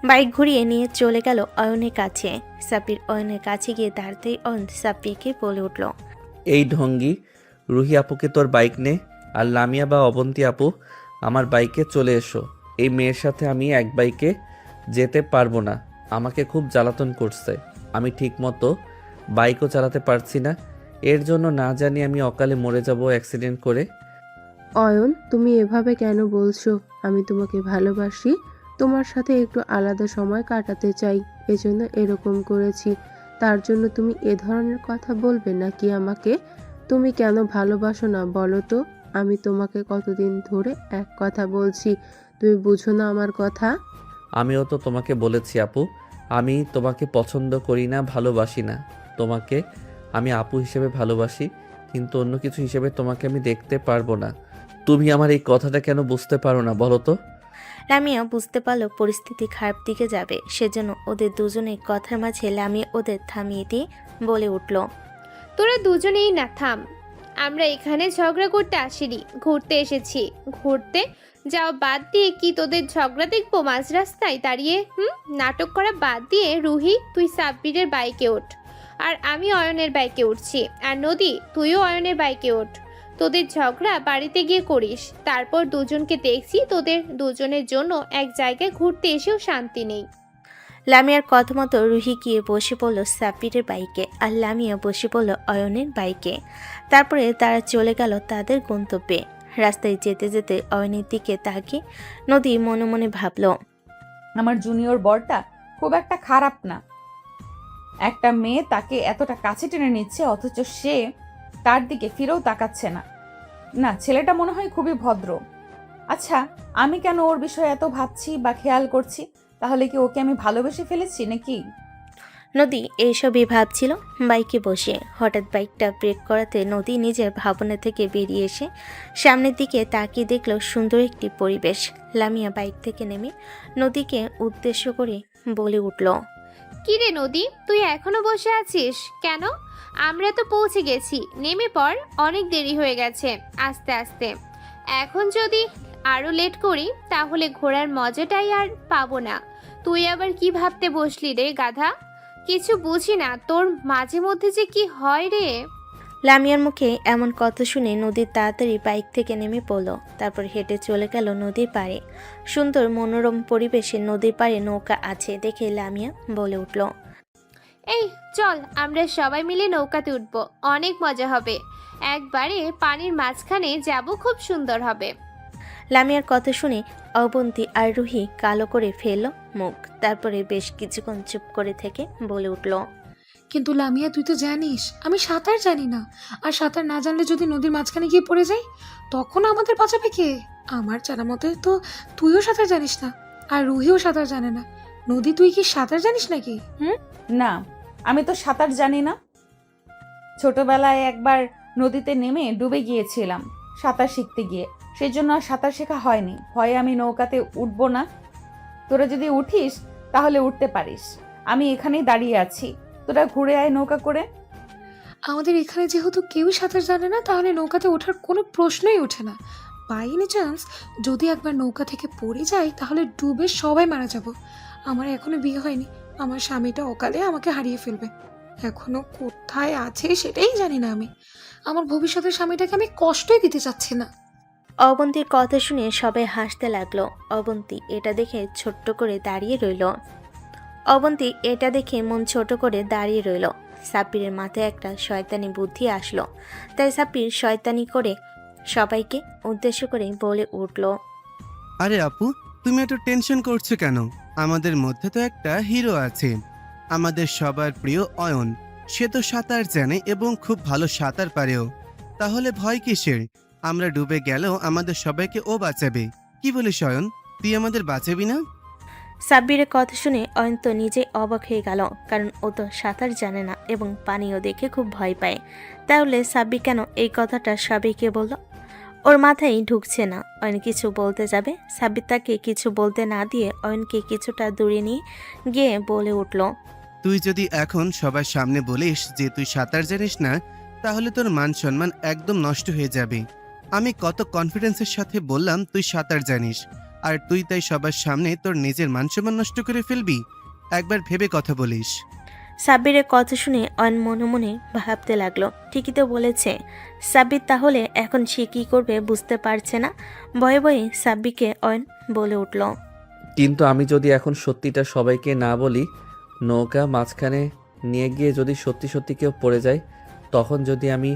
বাইক ঘুরিয়ে নিয়ে চলে গেল অয়নের কাছে। সাব্বির অয়নের কাছে গিয়ে দাঁড়াতেই অয়ন সাব্বিরকে বলে উঠল, এই ঢঙ্গি, রুহি আপুকে তোর বাইক নে, আর লামিয়া বা অবন্তী আপু আমার বাইকে চলে এসো। এই মেয়ের সাথে আমি এক বাইকে যেতে পারবো না। আমাকে খুব জ্বালাতন করছে। আমি ঠিকমতো বাইকও চালাতে পারছি না। এর জন্য না জানি আমি অকালে মরে যাব অ্যাক্সিডেন্ট করে। অয়ন, তুমি এভাবে কেন বলছো? আমি তোমাকে ভালোবাসি, তোমার সাথে একটু আলাদা সময় কাটাতে চাই, এজন্য এরকম করেছি। তার জন্য তুমি এ ধরনের কথা বলবে নাকি আমাকে? তুমি কেন ভালোবাসো না বলো তো? আমি তোমাকে কতদিন ধরে এক কথা বলছি, তুমি বুঝো না আমার কথা? আমিও তো তোমাকে বলেছি আপু, আমি তোমাকে পছন্দ করি না, ভালোবাসি না। তোমাকে আমি আপু হিসেবে ভালোবাসি, কিন্তু অন্য কিছু হিসেবে তোমাকে আমি দেখতে পারবো না। তুমি আমার এই কথাটা কেন বুঝতে পারো না বলো তো? লামিয়া বুঝতে পারলো পরিস্থিতি খারাপ দিকে যাবে, সেজন্য ওদের দুজনের কথার মাঝে লামিয়া ওদের থামিয়ে দিয়ে বলে উঠল, তোরা দুজনেই না থাম। আমরা এখানে ঝগড়া করতে আসিনি, ঘুরতে এসেছি। ঘুরতে যাও বাদ দিয়ে কি তোদের ঝগড়া দেখবো মাঝ রাস্তায় দাঁড়িয়ে? নাটক করা বাদ দিয়ে রুহি, তুই সাব্বিরের বাইকে ওঠ, আর আমি অয়নের বাইকে উঠছি। আর নদী, তুইও অয়নের বাইকে ওঠ। তোদের ঝগড়া বাড়িতে গিয়ে করিস। তারপর দুজনকে দেখছি তোদের দুজনের জন্য এক জায়গায় ঘুরতে এসেও শান্তি নেই। লামিয়ার কথা মতো রুহি গিয়ে বসে পড়ল সাব্বিরের বাইকে, আর লামিয়া বসে পড়ল অয়নের বাইকে। তারপরে তারা চলে গেল তাদের গন্তব্যে। রাস্তায় যেতে যেতে অয়নের দিকে তাকিয়ে নদী মনে মনে ভাবল, আমার জুনিয়র বরটা খুব একটা খারাপ না। একটা মেয়ে তাকে এতটা কাছে টেনে নিচ্ছে, অথচ সে তার দিকে ফিরেও তাকাচ্ছে না। না, ছেলেটা মনে হয় খুবই ভদ্র। আচ্ছা, আমি কেন ওর বিষয়ে এত ভাবছি বা খেয়াল করছি? তাহলে কি ওকে আমি ভালোবেসে ফেলেছি নাকি? নদী এইসবই ভাবছিল বাইকে বসে। হঠাৎ বাইকটা ব্রেক করাতে নদী নিজের ভাবনা থেকে বেরিয়ে এসে সামনের দিকে তাকিয়ে দেখল সুন্দর একটি পরিবেশ। লামিয়া বাইক থেকে নেমে নদীকে উদ্দেশ্য করে বলে উঠল, কি রে নদী, তুই এখনো বসে আছিস কেন? আমরা তো পৌঁছে গেছি, নেমে পড়। অনেক দেরি হয়ে গেছে। আস্তে আস্তে, এখন যদি আরো লেট করি তাহলে ঘোরার মজাটাই আর পাবো না। তুই আবার কি ভাবতে বসলি রে গাধা? কিছু বুঝি না তোর মাঝে মধ্যে যে কি হয় রে। লামিয়ার মুখে এমন কথা শুনে নদীর তাড়াতাড়ি বাইক থেকে নেমে পড়ল। তারপর হেঁটে চলে গেল নদীর পাড়ে। সুন্দর মনোরম পরিবেশে নদীর পাড়ে নৌকা আছে দেখে লামিয়া বলে উঠল, এই চল, আমরা সবাই মিলে নৌকাতে উঠবো, অনেক মজা হবে। একবারে পানির মাঝখানে যাব, খুব সুন্দর হবে। লামিয়ার কথা শুনে অবন্তী আর রুহি কালো করে ফেলল মুখ। তারপরে বেশ কিছুক্ষণ চুপ করে থেকে বলে উঠল, কিন্তু লামিয়া, তুই তো জানিস আমি সাঁতার জানি না। আর সাঁতার না জানলে যদি নদীর মাঝখানে গিয়ে পড়ে যাই, তখন আমাদের বাঁচাবে কে? আমার জানা মতে তো তুইও সাঁতার জানিস না, আর রুহিও সাঁতার জানে না। নদী, তুই কি সাঁতার জানিস নাকি? না, আমি তো সাঁতার জানি না। ছোটবেলায় একবার নদীতে নেমে ডুবে গিয়েছিলাম সাঁতার শিখতে গিয়ে, সেই জন্য আর সাঁতার শেখা হয়নি। ভয়ে আমি নৌকাতে উঠবো না। তোরা যদি উঠিস তাহলে উঠতে পারিস। আমি এখানেই দাঁড়িয়ে আছি, তোরা ঘুরে আয় নৌকা করে। আমাদের এখানে যেহেতু কেউ সাঁতার জানে না, তাহলে নৌকাতে ওঠার কোনো প্রশ্নই ওঠে না। বাই এনি চান্স যদি একবার নৌকা থেকে পড়ে যাই, তাহলে ডুবে সবাই মারা যাব। আমার এখনো বিয়ে হয়নি, আমার স্বামীটা অকালে আমাকে হারিয়ে ফেলবে। এখনো কোথায় আছে সেটাই জানি না আমি। আমার ভবিষ্যতের স্বামীটাকে আমি কষ্টই দিতে চাচ্ছি না। অবন্তীর কথা শুনে সবাই হাসতে লাগলো। অবন্তী এটা দেখে ছোট্ট করে দাঁড়িয়ে রইল। অবন্তী এটা দেখে মন ছোট করে দাঁড়িয়ে রইল। সাব্বিরের মাথায় একটা শয়তানি বুদ্ধি আসলো, তাই সাব্বির শয়তানি করে সবাইকে উদ্দেশ্য করে বলে উঠল, আরে আপু, তুমি এত টেনশন করছো কেন? আমাদের মধ্যে তো একটা হিরো আছে, আমাদের সবার প্রিয় অয়ন। সে তো সাঁতার জানে এবং খুব ভালো সাঁতার পারেও। তাহলে ভয় কিসের? আমরা ডুবে গেলেও আমাদের সবাইকে ও বাঁচাবে। কি বলিস অয়ন, তুই আমাদের বাঁচাবি না? সাব্বিরের কথা শুনে অয়ন তো নিজে অবাক হয়ে গেল, কারণ ও তো সাঁতার জানে না এবং পানিও দেখে খুব ভয় পায়। তাহলে সাব্বির কেন এই কথাটা সবাইকে বলল? ওর মাথায় ঢুকছে না। অয়ন কিছু বলতে যাবে, সাব্বির তাকে কিছু বলতে না দিয়ে অয়নকে কিছুটা দূরে নিয়ে গিয়ে বলে উঠল, তুই যদি এখন সবার সামনে বলিস যে তুই সাঁতার জানিস না, তাহলে তোর মান সম্মান একদম নষ্ট হয়ে যাবে। আমি কত কনফিডেন্সের সাথে বললাম তুই সাঁতার জানিস, আর তুই তাই সবার সামনে তোর নিজের মান সম্মান নষ্ট করে ফেলবি? একবার ভেবে কথা বলিস। সাব্বিরের কথা শুনে অয়ন মনে মনে ভাবতে লাগলো, ঠিকই তো বলেছে সাব্বির। তাহলে এখন সে কী করবে বুঝতে পারছে না। ভয়ে ভয়ে সাব্বিরকে অয়ন বলে উঠল, কিন্তু আমি যদি এখন সত্যিটা সবাইকে না বলি, নৌকা মাঝখানে নিয়ে গিয়ে যদি সত্যি সত্যি কেউ পড়ে যায়, তখন যদি আমি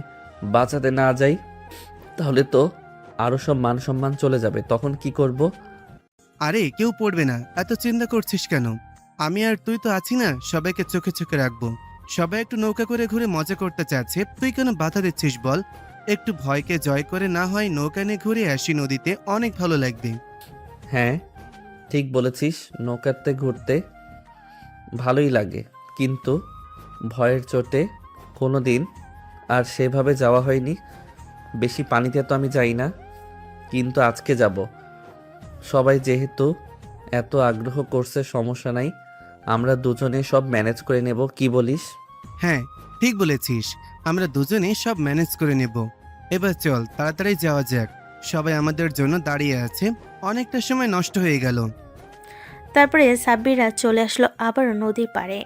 বাঁচাতে না যাই, তাহলে তো আরও সব মান সম্মান চলে যাবে। তখন কি করব? আরে কেউ পড়বে না, এত চিন্তা করছিস কেন? আমি আর তুই তো আছি না, সবাইকে চোখে চোখে রাখবো। সবাই একটু নৌকা করে ঘুরে মজা করতে চাচ্ছে, তুই কেন বাধা দিচ্ছিস বল? একটু ভয়কে জয় করে না হয় নৌকা নিয়ে ঘুরে আসি নদীতে, অনেক ভালো লাগবে। হ্যাঁ, ঠিক বলেছিস, নৌকাতে ঘুরতে ভালোই লাগে, কিন্তু ভয়ের চোটে কোনো দিন আর সেভাবে যাওয়া হয়নি। বেশি পানিতে তো আমি যাই না, কিন্তু আজকে যাব। সবাই যেহেতু এত আগ্রহ করছে, সমস্যা নাই, আমরা দুজনে সব ম্যানেজ করে নেব। কি বলিস? হ্যাঁ, ঠিক বলেছিস, আমরা দুজনে সব ম্যানেজ করে নেব। এবার চল তাড়াতাড়ি যাওয়া যাক, সবাই আমাদের জন্য দাঁড়িয়ে আছে, অনেকটা সময় নষ্ট হয়ে গেল। তারপরে সাব্বিরা চলে আসলো আবার নদীর পাড়ে।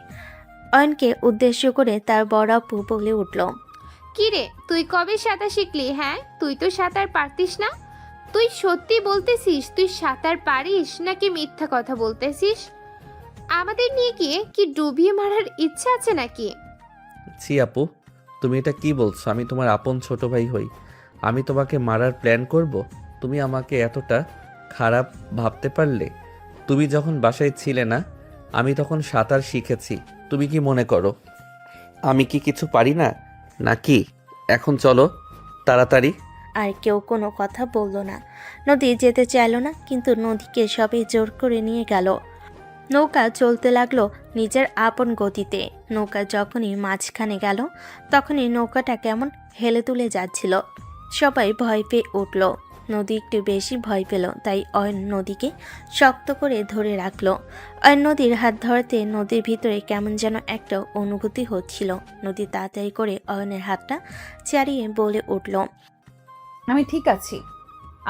অয়নকে উদ্দেশ্য করে তার বড় আপু বলে উঠল, কি রে, তুই কবে সাঁতার শিখলি? হ্যাঁ, তুই তো সাঁতার পারতিস না। তুই সত্যি বলতেছিস তুই সাঁতার পারিস, নাকি মিথ্যা কথা বলতেছিস? আমাদের নিয়ে গিয়ে কি ডুবিয়ে মারার ইচ্ছা আছে নাকি? ছি আপু, তুমি এটা কি বলছো? আমি তোমার আপন ছোট ভাই হই, আমি তোমাকে মারার প্ল্যান করব? তুমি আমাকে এতটা খারাপ ভাবতে পারলে? তুমি যখন বাসায় ছিলে না, আমি তখন সাঁতার শিখেছি। তুমি কি মনে করো আমি কি কিছু পারি না নাকি? এখন চলো তাড়াতাড়ি। আর কেউ কোনো কথা বলল না। নদী যেতে চাইল না, কিন্তু নদীকে সবাই জোর করে নিয়ে গেল। নৌকা চলতে লাগলো নিজের আপন গতিতে। নৌকা যখনই মাঝখানে গেল, তখনই নৌকাটা কেমন হেলে তুলে যাচ্ছিল। সবাই ভয় পেয়ে উঠল। নদী একটু বেশি ভয় পেল, তাই অয়ন নদীকে শক্ত করে ধরে রাখলো। অয়ন নদীর হাত ধরাতে নদীর ভিতরে কেমন যেন একটা অনুভূতি হচ্ছিল। নদী তাড়াতাড়ি করে অয়নের হাতটা ছাড়িয়ে বলে উঠল, আমি ঠিক আছি,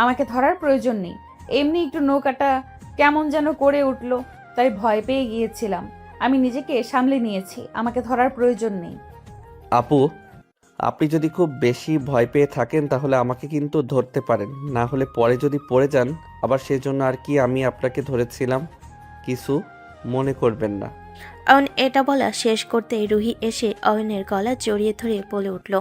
আমাকে ধরার প্রয়োজন নেই। এমনি একটু নৌকাটা কেমন যেন করে উঠলো, তাই ভয় পেয়ে গিয়েছিলাম। আমি নিজেকে সামলে নিয়েছি, আমাকে ধরার প্রয়োজন নেই। আপু, আপনি যদি খুব বেশি ভয় পেয়ে থাকেন তাহলে আমাকে কিন্তু ধরতে পারেন, না হলে পরে যদি পড়ে যান আবার সেজন্য আর কি আমি আপনাকে ধরেছিলাম, কিছু মনে করবেন না। অয়ন এটা বলা শেষ করতেই রুহি এসে অয়নের গলা জড়িয়ে ধরে বলে উঠল,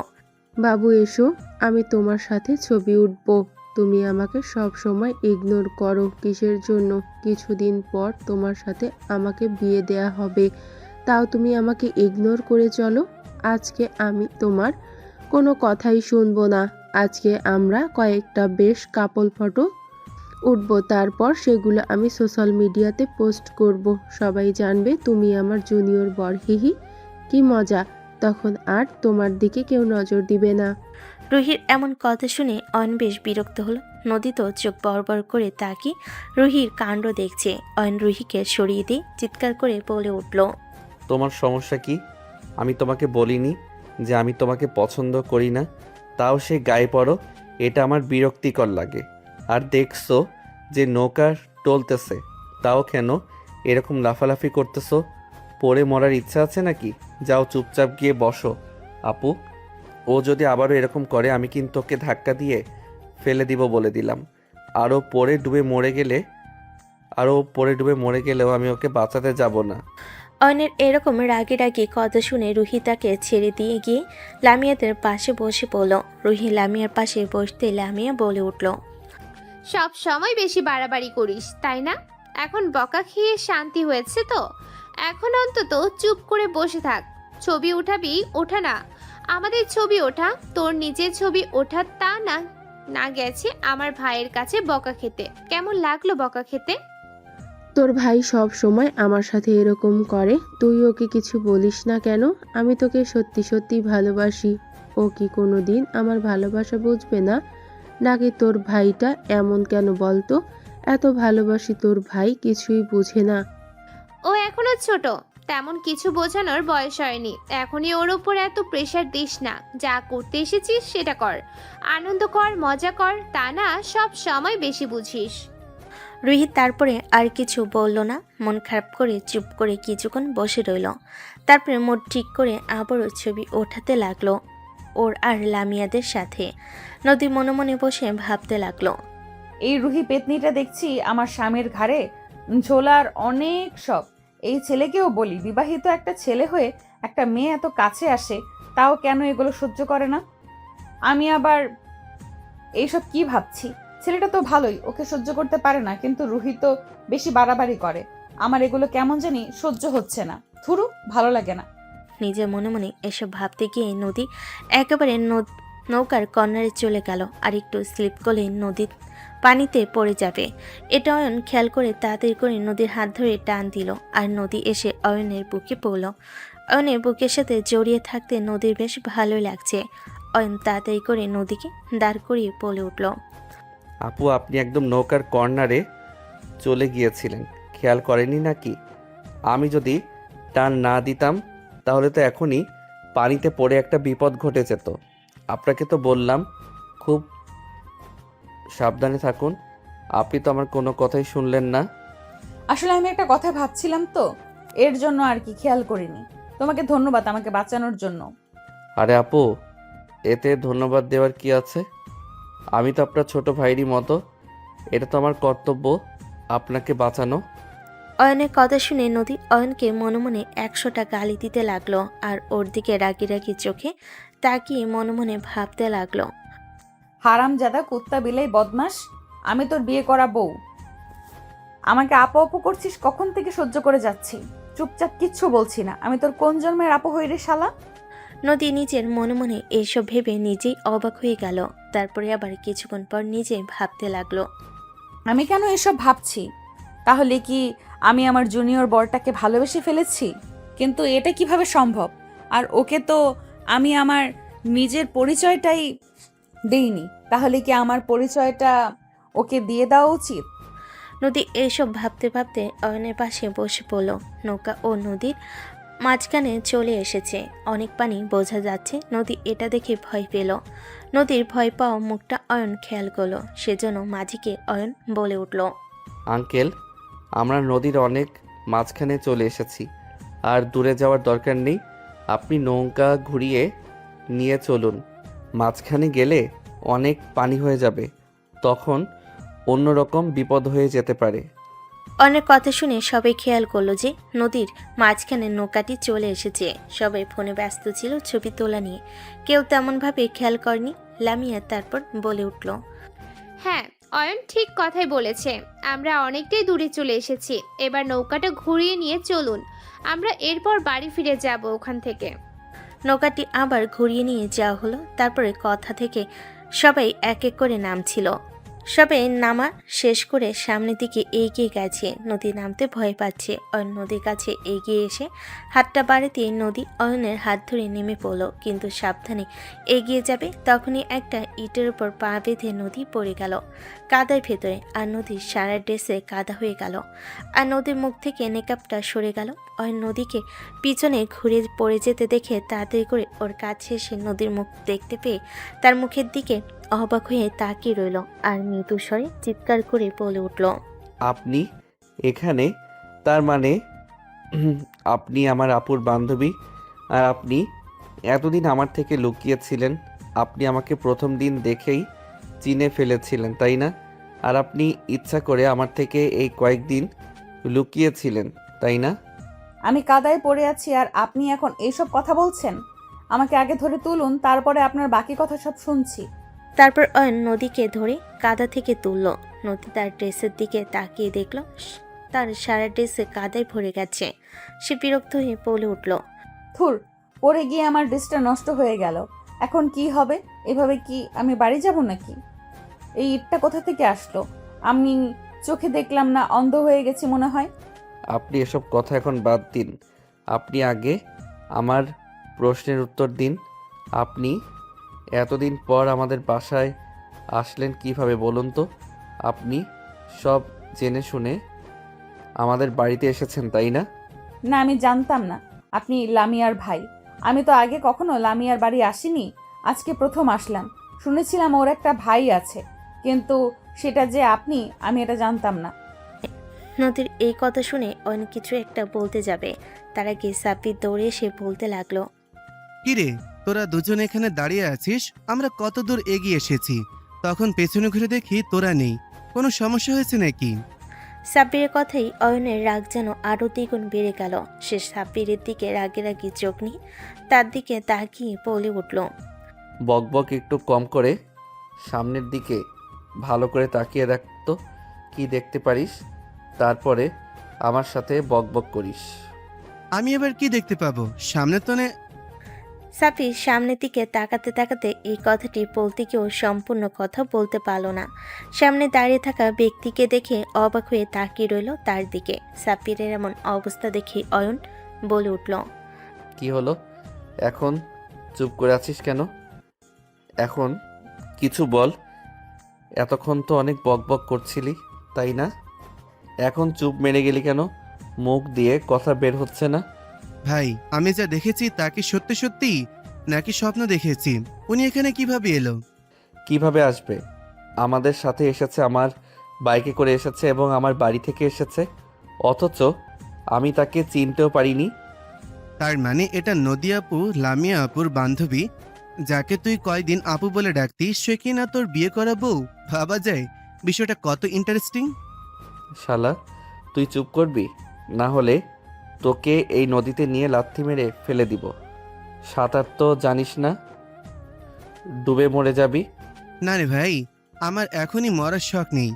বাবু এসো, আমি তোমার সাথে ছবি উঠব। তুমি আমাকে সব সময় ইগনোর করো কিসের জন্য? কিছুদিন পর তোমার সাথে আমাকে বিয়ে দেয়া হবে, তাও তুমি আমাকে ইগনোর করে চলো। আজকে আমি তোমার কোনো কথাই শুনবো না। আজকে আমরা কয়েকটা বেশ কাপল ফটো উঠবো, তারপর সেগুলো আমি সোশ্যাল মিডিয়াতে পোস্ট করব। সবাই জানবে তুমি আমার জুনিয়র বর। হিহি, কি মজা! তখন আর তোমার দিকে কেউ নজর দিবে না। রুহির এমন কথা শুনে অয়ন বেশ বিরক্ত হলো। নদী তো চোখ বড় করে তাকিয়ে রুহির কাণ্ড দেখছে। অয়ন রুহিকে সরিয়ে দিয়ে চিৎকার করে বলে উঠল, তোমার সমস্যা কি? আমি তোমাকে বলিনি যে আমি তোমাকে পছন্দ করি না, তাও সে গায়ে পড়ো, এটা আমার বিরক্তিকর লাগে। আর দেখছো যে নৌকা টলতেছে, তাও কেন এরকম লাফালাফি করতেছো? পড়ে মরার ইচ্ছা আছে নাকি? যাও চুপচাপ গিয়ে বসো। আপু, ও যদি আবারও এরকম করে আমি কিন্তু ওকে ধাক্কা দিয়ে ফেলে দিব বলে দিলাম। আরও পড়ে ডুবে মরে গেলেও আমি ওকে বাঁচাতে যাব না। অয়নের এরকম রাগে রাগে কথা শুনে রুহি তাকে ছেড়ে দিয়ে গিয়ে লামিয়াদের পাশে বসে পড়ল। রুহি লামিয়ার পাশে বসতে লামিয়া বলে উঠল, সব সময় বেশি বাড়াবাড়ি করিস তাই না? এখন বকা খেয়ে শান্তি হয়েছে তো? এখন অন্তত চুপ করে বসে থাক। ছবি উঠাবি, ওঠা না। আমাদের ছবি ওঠা, তোর নিজের ছবি ওঠা, তা না না গেছে আমার ভাইয়ের কাছে বকা খেতে। কেমন লাগলো বকা খেতে? তোর ভাই সব সময় আমার সাথে এরকম করে, তুই ওকে কিছু বলিস না কেন? আমি তোকে সত্যি সত্যি ভালোবাসি। ও কি কোনোদিন আমার ভালোবাসা বুঝবে না? নাকি তোর ভাইটা এমন কেন বলতো? এত ভালোবাসি তোর ভাই কিছুই বুঝে না। ও এখনো ছোট, তেমন কিছু বোঝানোর বয়স হয়নি। এখনই ওর উপর এত প্রেশার দিস না। যা করতে এসেছিস সেটা কর, আনন্দ কর, মজা কর, তা না সব সময় বেশি বুঝিস। রুহি তারপরে আর কিছু বলল না। মন খারাপ করে চুপ করে কিছুক্ষণ বসে রইল। তারপরে মুড ঠিক করে আবারও ছবি ওঠাতে লাগলো ওর আর লামিয়াদের সাথে। নদী মনে মনে বসে ভাবতে লাগলো, এই রুহি পেতনিটা দেখছি আমার স্বামীর ঘাড়ে ঝোলার অনেক শখ। এই ছেলেকেও বলি, বিবাহিত একটা ছেলে হয়ে একটা মেয়ে এত কাছে আসে, তাও কেন এগুলো সহ্য করে না? আমি আবার এইসব কি ভাবছি? ছেলেটা তো ভালোই, ওকে সহ্য করতে পারে না, কিন্তু রুহি তো বেশি বাড়াবাড়ি করে। আমার এগুলো কেমন জানি সহ্য হচ্ছে না। থুরু, ভালো লাগে না। নিজের মনে মনে এসব ভাবতে গিয়ে নদী একেবারে নৌকার কর্নারে চলে গেল। আর একটু স্লিপ করলে নদী পানিতে পড়ে যাবে। এটা অয়ন খেয়াল করে তাড়াতাড়ি করে নদীর হাত ধরে টান দিল। আর নদী এসে অয়নের বুকে পড়ল। অয়নের বুকের সাথে জড়িয়ে থাকতে নদীর বেশ ভালোই লাগছে। অয়ন তাড়াতাড়ি করে নদীকে দাঁড় করিয়ে বলে উঠল, আপু, আপনি একদম নৌকার কর্নারে চলে গিয়েছিলেন, খেয়াল করেনি নাকি? আমি যদি টান না দিতাম তাহলে তো এখনই পানিতে পড়ে একটা বিপদ ঘটে যেত। আপনাকে তো বললাম খুব সাবধানে থাকুন, আপনি তো আমার কোনো কথাই শুনলেন না। আসলে আমি একটা কথা ভাবছিলাম তো, এর জন্য আর কি খেয়াল করিনি। তোমাকে ধন্যবাদ আমাকে বাঁচানোর জন্য। আরে আপু, এতে ধন্যবাদ দেওয়ার কি আছে? আমি তো আপনার ছোট ভাইয়েরই মতো, এটা তো আমার কর্তব্য আপনাকে বাঁচানো। অয়নের কথা শুনে নদী অয়নকে মনে মনে 100টা গালি দিতে লাগলো। আর ওর দিকে রাগি রাগি চোখে তাকিয়ে মনে মনে ভাবতে লাগলো, হারামজাদা, কুত্তা, বিলাই, বদমাস, আমি তোর বিয়ে করা বউ। আমাকে আপু আপু করছিস, কখন থেকে সহ্য করে যাচ্ছি। চুপচাপ কিচ্ছু বলছি না। আমি তোর কোন জন্মের আপু হই রে শালা? নদী নিজের মনে মনে এইসব ভেবে নিজেই অবাক হয়ে গেল। তারপরে আবার কিছুক্ষণ পর নিজে ভাবতে লাগলো, আমি কেন এসব ভাবছি? তাহলে কি আমি আমার জুনিয়র বরটাকে ভালোবেসে ফেলেছি? কিন্তু এটা কিভাবে সম্ভব? আর ওকে তো আমি আমার নিজের পরিচয়টাই দেইনি। তাহলে কি আমার পরিচয়টা ওকে দিয়ে দেওয়া উচিত? নদী এইসব ভাবতে ভাবতে অয়নের পাশে বসে পড়ল। নৌকা ও নদীর মাঝখানে চলে এসেছে। অনেক পানি বোঝা যাচ্ছে। নদী এটা দেখে ভয় পেল। নদীর ভয় পাওয়া মুখটা অয়ন খেয়াল করলো। সেজন্য মাঝিকে অয়ন বলে উঠল, আঙ্কেল, আমরা নদীর অনেক মাঝখানে চলে এসেছি, আর দূরে যাওয়ার দরকার নেই। আপনি নৌকা ঘুরিয়ে নিয়ে চলুন। মাঝখানে গেলে অনেক পানি হয়ে যাবে, তখন অন্যরকম বিপদ হয়ে যেতে পারে। অনেক কথা শুনে সবাই খেয়াল করলো যে নদীর মাঝখানে নৌকাটি চলে এসেছে। সবাই ফোনে ব্যস্ত ছিল ছবি তোলা নিয়ে, কেউ তেমনভাবে খেয়াল করেনি। লামিয়া তারপর বলে উঠল, হ্যাঁ, অয়ন ঠিক কথাই বলেছে। আমরা অনেকটাই দূরে চলে এসেছি। এবার নৌকাটা ঘুরিয়ে নিয়ে চলুন, আমরা এরপর বাড়ি ফিরে যাব ওখান থেকে। নৌকাটি আবার ঘুরিয়ে নিয়ে যাওয়া হলো। তারপরে কথা থেকে সবাই এক এক করে নামছিল। সবাই নামা শেষ করে সামনের দিকে এগিয়ে গেছে। নদী নামতে ভয় পাচ্ছে। অয়ন নদীর কাছে এগিয়ে এসে হাতটা বাড়াতেই নদী অয়নের হাত ধরে নেমে পড়ল, কিন্তু সাবধানে এগিয়ে যাবে তখনই একটা ইটের উপর পা বেঁধে নদী পড়ে গেল কাদার ভেতরে। আর নদীর সারা ড্রেসে কাদা হয়ে গেল, আর নদীর মুখ থেকে নেকাপটা সরে গেল। অয়ন নদীকে পিছনে ঘুরে পড়ে যেতে দেখে তাড়াতাড়ি করে ওর কাছে এসে নদীর মুখ দেখতে পেয়ে তার মুখের দিকে অবাক হয়ে তাকিয়ে রইল, আর মৃদু স্বরে চিৎকার করে বলে উঠল, আপনি এখানে? তার মানে আপনি আমার আপুর বান্ধবী, আর আপনি এতদিন আমার থেকে লুকিয়েছিলেন। আপনি আমাকে প্রথম দিন দেখেই চিনে ফেলেছিলেন, তাই না? আর আপনি ইচ্ছা করে আমার থেকে এই কয়েকদিন লুকিয়েছিলেন, তাই না? আমি কাদায় পড়ে আছি আর আপনি এখন এইসব কথা বলছেন? আমাকে আগে ধরে তুলুন, তারপরে আপনার বাকি কথা সব শুনছি। তারপর অয়ন নদীকে ধরে কাদা থেকে তুলল। নদী তার ড্রেসের দিকে তাকিয়ে দেখল তার সারা ড্রেসে কাদায় ভরে গেছে। সে বিরক্ত হয়ে বলে উঠল, থুর, পড়ে গিয়ে আমার ড্রেসটা নষ্ট হয়ে গেল। এখন কি হবে? এভাবে কি আমি বাড়ি যাব নাকি? এই ইটটা কোথা থেকে আসলো? আমি চোখে দেখলাম না, অন্ধ হয়ে গেছি মনে হয়। আপনি এসব কথা এখন বাদ দিন। আপনি আগে আমার প্রশ্নের উত্তর দিন। আপনি এতদিন পর আমাদের বাসায় আসলেন কিভাবে বলুন তো? আপনি সব জেনে শুনে আমাদের বাড়িতে এসেছেন, তাই না? না, আমি জানতাম না আপনি লামিয়ার ভাই। আমি তো আগে কখনো লামিয়ার বাড়ি আসিনি, আজকে প্রথম আসলাম। শুনেছিলাম ওর একটা ভাই আছে, কিন্তু সেটা যে আপনি, আমি এটা জানতাম না। নদীর এই কথা শুনে অয়ন কিছু একটা বলতে যাবে, তার আগে সাব্বির দৌড়ে এসে বলতে লাগলো, কিরে, তোরা দুজন এখানে দাঁড়িয়ে আছিস? আমরা কত দূর এগিয়ে এসেছি, তখন পেছনে ঘুরে দেখি তোরা নেই। কোনো সমস্যা হয়েছে নাকি? সাব্বিরের কথাই অয়নের রাগ যেন আরও দ্বিগুণ বেড়ে গেল। সে সাব্বিরের দিকে রাগে রাগি চোখ নিয়ে তার দিকে তাকিয়ে বলে উঠল, বকবক একটু কম করে সামনের দিকে ভালো করে তাকিয়ে দেখ তো কি দেখতে পারিস, তারপরে আমার সাথে বকবক করিস। আমি এবার কি দেখতে পাবো? সামনে তো সাব্বির সামনের দিকে তাকাতে তাকাতে এই কথাটি বলতে গিয়েও সম্পূর্ণ কথা বলতে পারল না। সামনে দাঁড়িয়ে থাকা ব্যক্তিকে দেখে অবাক হয়ে তাকিয়ে রইল তার দিকে। সাব্বিরের এমন অবস্থা দেখে অয়ন বলে উঠল, কি হলো? এখন চুপ করে আছিস কেন? এখন কিছু বল। এতক্ষণ তো অনেক বকবক করছিলি, তাই না? এখন চুপ মেরে গেলি কেন? মুখ দিয়ে কথা বের হচ্ছে না। ভাই, আমি যা দেখেছি তা কি সত্যি সত্যি নাকি স্বপ্ন দেখেছি? উনি এখানে কিভাবে এলো? কিভাবে আসবে? আমাদের সাথে এসেছে, আমার বাইকে করে এসেছে এবং আমার বাড়ি থেকে এসেছে, অথচ আমি তাকে চিনতেও পারিনি। তার মানে এটা নদী আপু, লামিয়া আপুর বান্ধবী, যাকে তুই কয়দিন আপু বলে ডাকতিস, সে কিনা তোর বিয়ে করা বউ। ভাবা যায় বিষয়টা কত ইন্টারেস্টিং। শালা, তুই চুপ করবি? না হলে তোকে এই নদীতে নিয়ে লাথি মেরে ফেলে দিব। সাঁতার তো জানিস না, ডুবে মরে যাবি। না রে ভাই, আমার এখনই মরার শখ নেই।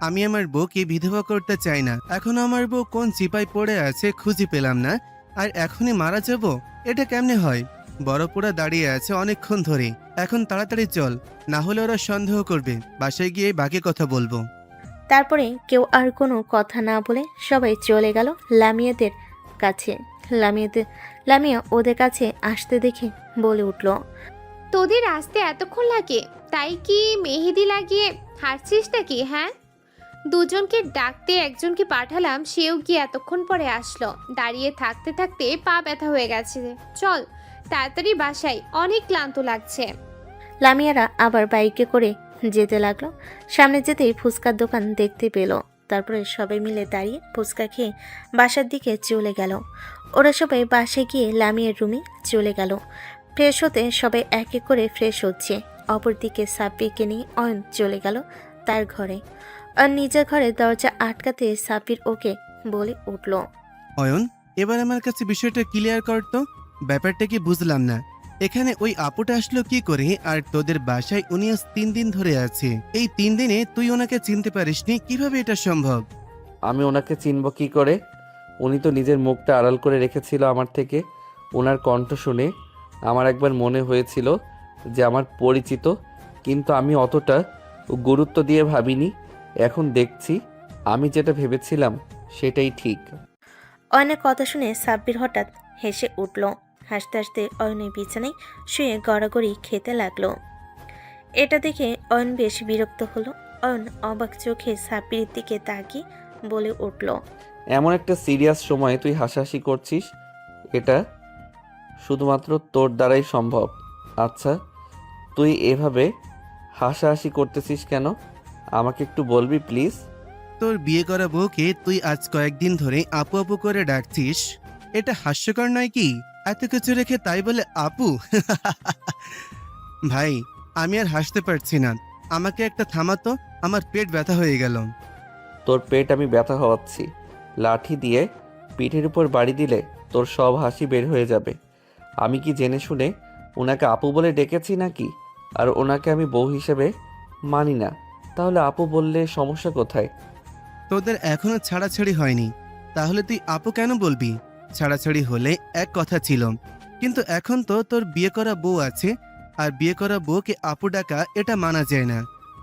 আমি আমার বউকে বিধবা করতে চাই না। এখন আমার বউ কোন চিপায় পড়ে আছে খুঁজে পেলাম না, আর এখনই মারা যাব? এটা কেমনে হয়? বড় পোড়া দাঁড়িয়ে আছে অনেকক্ষণ ধরে। এখন তাড়াতাড়ি চল, না হলে ওরা সন্দেহ করবে। বাসায় গিয়ে বাকি কথা বলবো। তারপরে কেউ আর কোনো কথা না বলে সবাই চলে গেল লামিয়াদের কাছে। লামিয়া ওদের কাছে আসতে দেখে বলে উঠল, তোদের আসতে এতক্ষণ লাগে? তাই কি মেহেদি লাগিয়ে হাঁটছিসটা কি? হ্যাঁ, দুজনকে ডাকতে একজনকে পাঠালাম, সেও গিয়ে এতক্ষণ পরে আসলো। দাঁড়িয়ে থাকতে থাকতে পা ব্যথা হয়ে গেছে। চল তাড়াতাড়ি বাসায়, অনেক ক্লান্ত লাগছে। লামিয়ারা আবার বাইকে করে যেতে লাগলো। সামনে যেতেই ফুচকার দোকান দেখতে পেল। তারপরে সবাই মিলে দাঁড়িয়ে ফুচকা খেয়ে বাসার দিকে চলে গেল। ওরা সবাই বাসায় গিয়ে লামিয়ার রুমে চলে গেল। ফ্রেশ হতে সবাই এক এক করে ফ্রেশ হচ্ছে। অপরদিকে সাব্বিরকে নিয়ে অয়ন চলে গেল তার ঘরে। আর নিজের ঘরে দরজা আটকাতে সাব্বির ওকে বলে উঠল, অয়ন, এবার আমার কাছে বিষয়টা ক্লিয়ার কর তো। ব্যাপারটা কি বুঝলাম না। এখানে ওই আপুটা আসলো কি করে? আর তোদের বাসায় উনি আজ 3 দিন ধরে আছে। এই 3 দিনে তুই ওনাকে চিনতে পারিসনি, কিভাবে এটা সম্ভব? আমি ওনাকে চিনব কি করে? উনি তো নিজের মুখটা আড়াল করে রেখেছিল আমার থেকে। ওনার কণ্ঠ শুনে আমার একবার মনে হয়েছিল যে আমার পরিচিত, কিন্তু আমি অতটা গুরুত্ব দিয়ে ভাবিনি। এখন দেখছি আমি যেটা ভেবেছিলাম সেটাই ঠিক। অয়নের কথা শুনে সাব্বির হঠাৎ হেসে উঠল। হাসতে হাসতে অয়নের বিছানায় শুয়ে গড়াগড়ি খেতে লাগলো। এটা দেখে অয়ন বেশ বিরক্ত হলো। অয়ন অবাক চোখে সাব্বিরের দিকে তাকিয়ে বলে উঠল, এমন একটা সিরিয়াস সময়ে তুই হাসাহাসি করছিস, এটা শুধুমাত্র তোর দ্বারাই সম্ভব। আচ্ছা, তুই এভাবে হাসাহাসি করতেছিস কেন? আমাকে একটু বলবি প্লিজ? তোর বিয়ে করা বউকে তুই আজ কয়েকদিন ধরে আপু আপু করে ডাকছিস, এটা হাস্যকর নয় কি? এত কিছু রেখে তাই বলে আপু? ভাই, আমি আর হাসতে পারছি না, আমাকে একটা থামাতো, আমার পেট ব্যথা হয়ে গেল। তোর পেট আমি ব্যথা হওয়াচ্ছি। লাঠি দিয়ে পিঠের উপর বাড়ি দিলে তোর সব হাসি বের হয়ে যাবে। আমি কি জেনে শুনে ওনাকে আপু বলে ডেকেছি নাকি? আর ওনাকে আমি বউ হিসেবে মানি না, তাহলে আপু বললে সমস্যা কোথায়? তোদের এখনো ছাড়াছাড়ি হয়নি, তাহলে তুই আপু কেন বলবি? ছাড়াছাড়ি হলে এক কথা ছিল, কিন্তু এখন তো তোর বিয়ে করা বউ আছে, আর বিয়ে করা বউকে আপু ডাকা এটা মানা যায় না।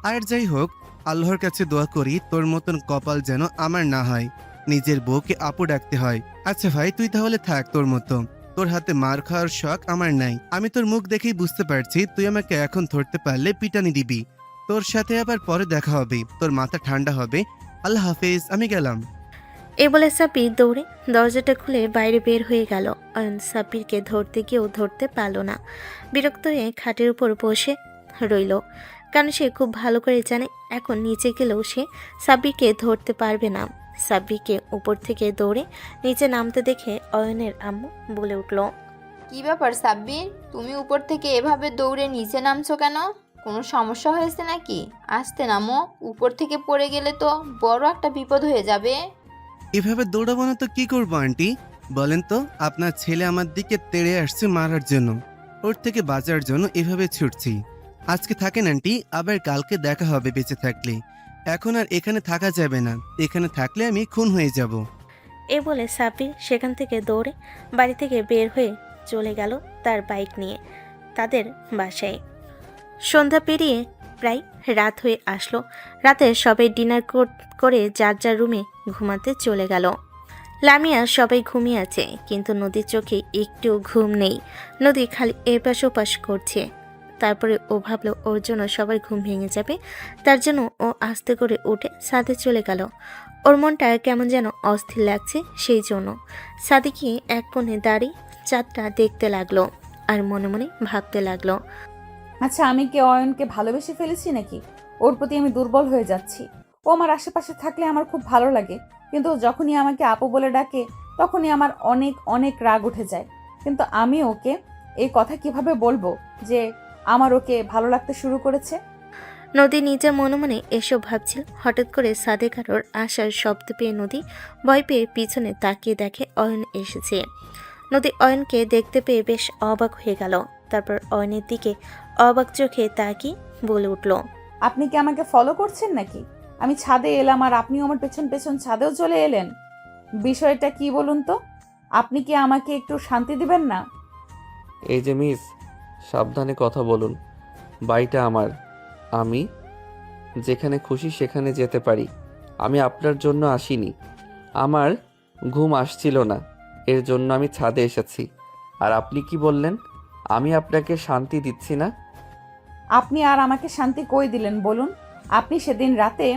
আর যাই হোক, আল্লাহর কাছে দোয়া করি তোর মতন কপাল যেন আমার না হয়, নিজের বউকে আপু ডাকতে হয়। আচ্ছা ভাই, তুই তাহলে থাক তোর মতো, তোর হাতে মার খাওয়ার শখ আমার নাই। আমি তোর মুখ দেখেই বুঝতে পারছি তুই আমাকে এখন ধরতে পারলে পিটানি দিবি। তোর সাথে আবার পরে দেখা হবে, তোর মাথা ঠান্ডা হবে। আল্লাহ হাফেজ, আমি গেলাম। এ বলে সাব্বির দৌড়ে দরজাটা খুলে বাইরে বের হয়ে গেল। অয়ন সাব্বিরকে ধরতে গিয়েও ধরতে পারল না। বিরক্ত হয়ে খাটের উপর বসে রইল, কারণ সে খুব ভালো করে জানে এখন নিচে গেলেও সে সাব্বিরকে ধরতে পারবে না। সাব্বিরকে উপর থেকে দৌড়ে নিচে নামতে দেখে অয়নের আম্মু বলে উঠল, কি ব্যাপার সাব্বির, তুমি উপর থেকে এভাবে দৌড়ে নিচে নামছো কেন? কোনো সমস্যা হয়েছে নাকি? আস্তে নামো, উপর থেকে পড়ে গেলে তো বড় একটা বিপদ হয়ে যাবে। এভাবে দৌড়াবো না তো কি করবো আন্টি? বলেন তো, আপনার ছেলে আমার দিকে তেড়ে আসছে মারার জন্য, ওর থেকে বাঁচার জন্য এভাবে ছুটছি। আজকে থাকেন আন্টি, আবার কালকে দেখা হবে বেঁচে থাকলে। এখন আর এখানে থাকা যাবে না, এখানে থাকলে আমি খুন হয়ে যাব। এ বলে সাব্বির সেখান থেকে দৌড়ে বাড়ি থেকে বের হয়ে চলে গেল তার বাইক নিয়ে তাদের বাসায়। সন্ধ্যা পেরিয়ে প্রায় রাত হয়ে আসলো। রাতে সবাই ডিনার করে যার যার রুমে ঘুমাতে চলে গেল। লামিয়া সবাই ঘুমিয়ে আছে, কিন্তু নদীর চোখে একটু ঘুম নেই। নদী খালি এপাশ ওপাশ করছে। তারপরে ও ভাবলো ওর জন্য সবার ঘুম ভেঙে যাবে, তার জন্য ও আস্তে করে উঠে ছাদে চলে গেল। ওর মনটা কেমন যেন অস্থির লাগছে, সেই জন্য ছাদে গিয়ে এক কোণে দাঁড়িয়ে চাঁদটা দেখতে লাগলো আর মনে মনে ভাবতে লাগলো, আচ্ছা, আমি কি অয়নকে ভালোবেসে ফেলেছি নাকি? ওর প্রতি আমি দুর্বল হয়ে যাচ্ছি। ও আমার আশেপাশে থাকলে আমার খুব ভালো লাগে, কিন্তু যখনই আমাকে আপু বলে ডাকে তখনই আমার অনেক অনেক রাগ উঠে যায়। কিন্তু আমি ওকে এই কথা কিভাবে বলবো যে আমার ওকে ভালো লাগতে শুরু করেছে? নদী নিজে মনে মনে এসব ভাবছিল। হঠাৎ করে সাদে কারোর আসার শব্দ পেয়ে নদী ভয় পেয়ে পিছনে তাকিয়ে দেখে অয়ন এসেছে। নদী অয়নকে দেখতে পেয়ে বেশ অবাক হয়ে গেল। তারপর অয়নের দিকে অবাক চোখে তাকিয়ে বলে উঠল, আপনি কি আমাকে ফলো করছেন নাকি? আমি ছাদে এলাম আর আপনিও আমার পেছন পেছন ছাদেও চলে এলেন। বিষয়টা কি বলুন তো? আপনি কি আমাকে একটু শান্তি দিবেন না? এই যে মিস, সাবধানে কথা বলুন। বাড়িটা আমার, আমি যেখানে খুশি সেখানে যেতে পারি। আমি আপনার জন্য আসিনি, আমার ঘুম আসছিল না, এর জন্য আমি ছাদে এসেছি। আর আপনি কি বললেন আমি আপনাকে শান্তি দিচ্ছি না? আপনি আর আমাকে শান্তি কই দিলেন বলুন? আপনি সেদিন রাতে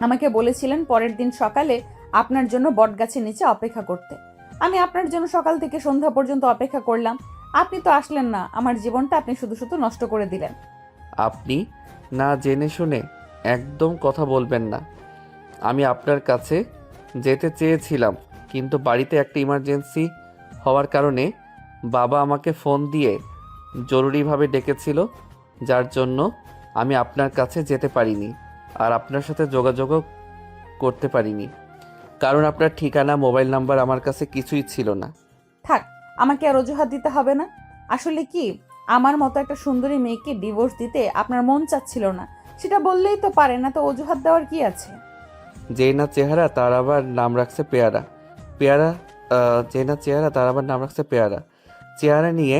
আমাকে বলেছিলেন পরের দিন সকালে আপনার জন্য বটগাছের নিচে অপেক্ষা করতে। আমি আপনার জন্য সকাল থেকে সন্ধ্যা পর্যন্ত অপেক্ষা করলাম, আপনি তো আসলেন না। আমার জীবনটা আপনি শুধু শুধু নষ্ট করে দিলেন। আপনি না জেনে শুনে একদম কথা বলবেন না। আমি আপনার কাছে যেতে চেয়েছিলাম, কিন্তু বাড়িতে একটা ইমার্জেন্সি হওয়ার কারণে বাবা আমাকে ফোন দিয়ে জরুরিভাবে ডেকেছিল, যার জন্য আমি আপনার কাছে যেতে পারিনি আর আপনার সাথে যোগাযোগও করতে পারিনি, কারণ আপনার ঠিকানা মোবাইল নাম্বার আমার কাছে কিছুই ছিল না। থাক, আমাকে আর অজুহাত দিতে হবে না। আসলে কি আমার মতো একটা সুন্দরী মেয়েকে ডিভোর্স দিতে আপনার মন চাচ্ছিল না, সেটা বললেই তো পারে না, তো অজুহাত দেওয়ার কি আছে? যেই না চেহারা তার আবার নাম রাখছে পেয়ারা। পেয়ারা যে না চেহারা তার আবার নাম রাখছে পেয়ারা। চেহারা নিয়ে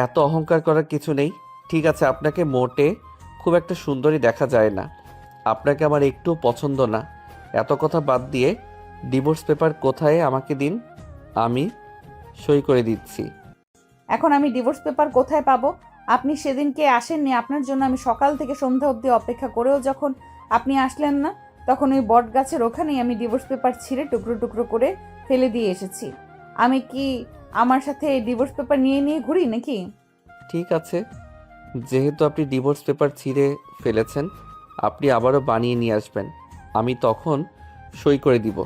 এত অহংকার করার কিছু নেই। ঠিক আছে, আপনাকে মোটে খুব একটা সুন্দরী দেখা যায় না, আপনাকে আমার একটু পছন্দ না। এত কথা বাদ দিয়ে ডিভোর্স পেপার কোথায় আমাকে দিন, আমি সই করে দিচ্ছি। এখন আমি ডিভোর্স পেপার কোথায় পাবো? আপনি সেদিনকে আসেননি, আপনার জন্য আমি সকাল থেকে সন্ধ্যা অবধি অপেক্ষা করেও যখন আপনি আসলেন না, তখন ওই বট গাছের ওখানেই আমি ডিভোর্স পেপার ছিঁড়ে টুকরো টুকরো করে ফেলে দিয়ে এসেছি। আমি কি আমার সাথে ডিভোর্স পেপার নিয়ে নিয়ে ঘুরি নাকি? ঠিক আছে, যেহেতু আপনি ডিভোর্স পেপার ছিঁড়ে ফেলেছেন, আপনি আবারও বানিয়ে নিয়ে আসবেন, আমি তখন সই করে দিব।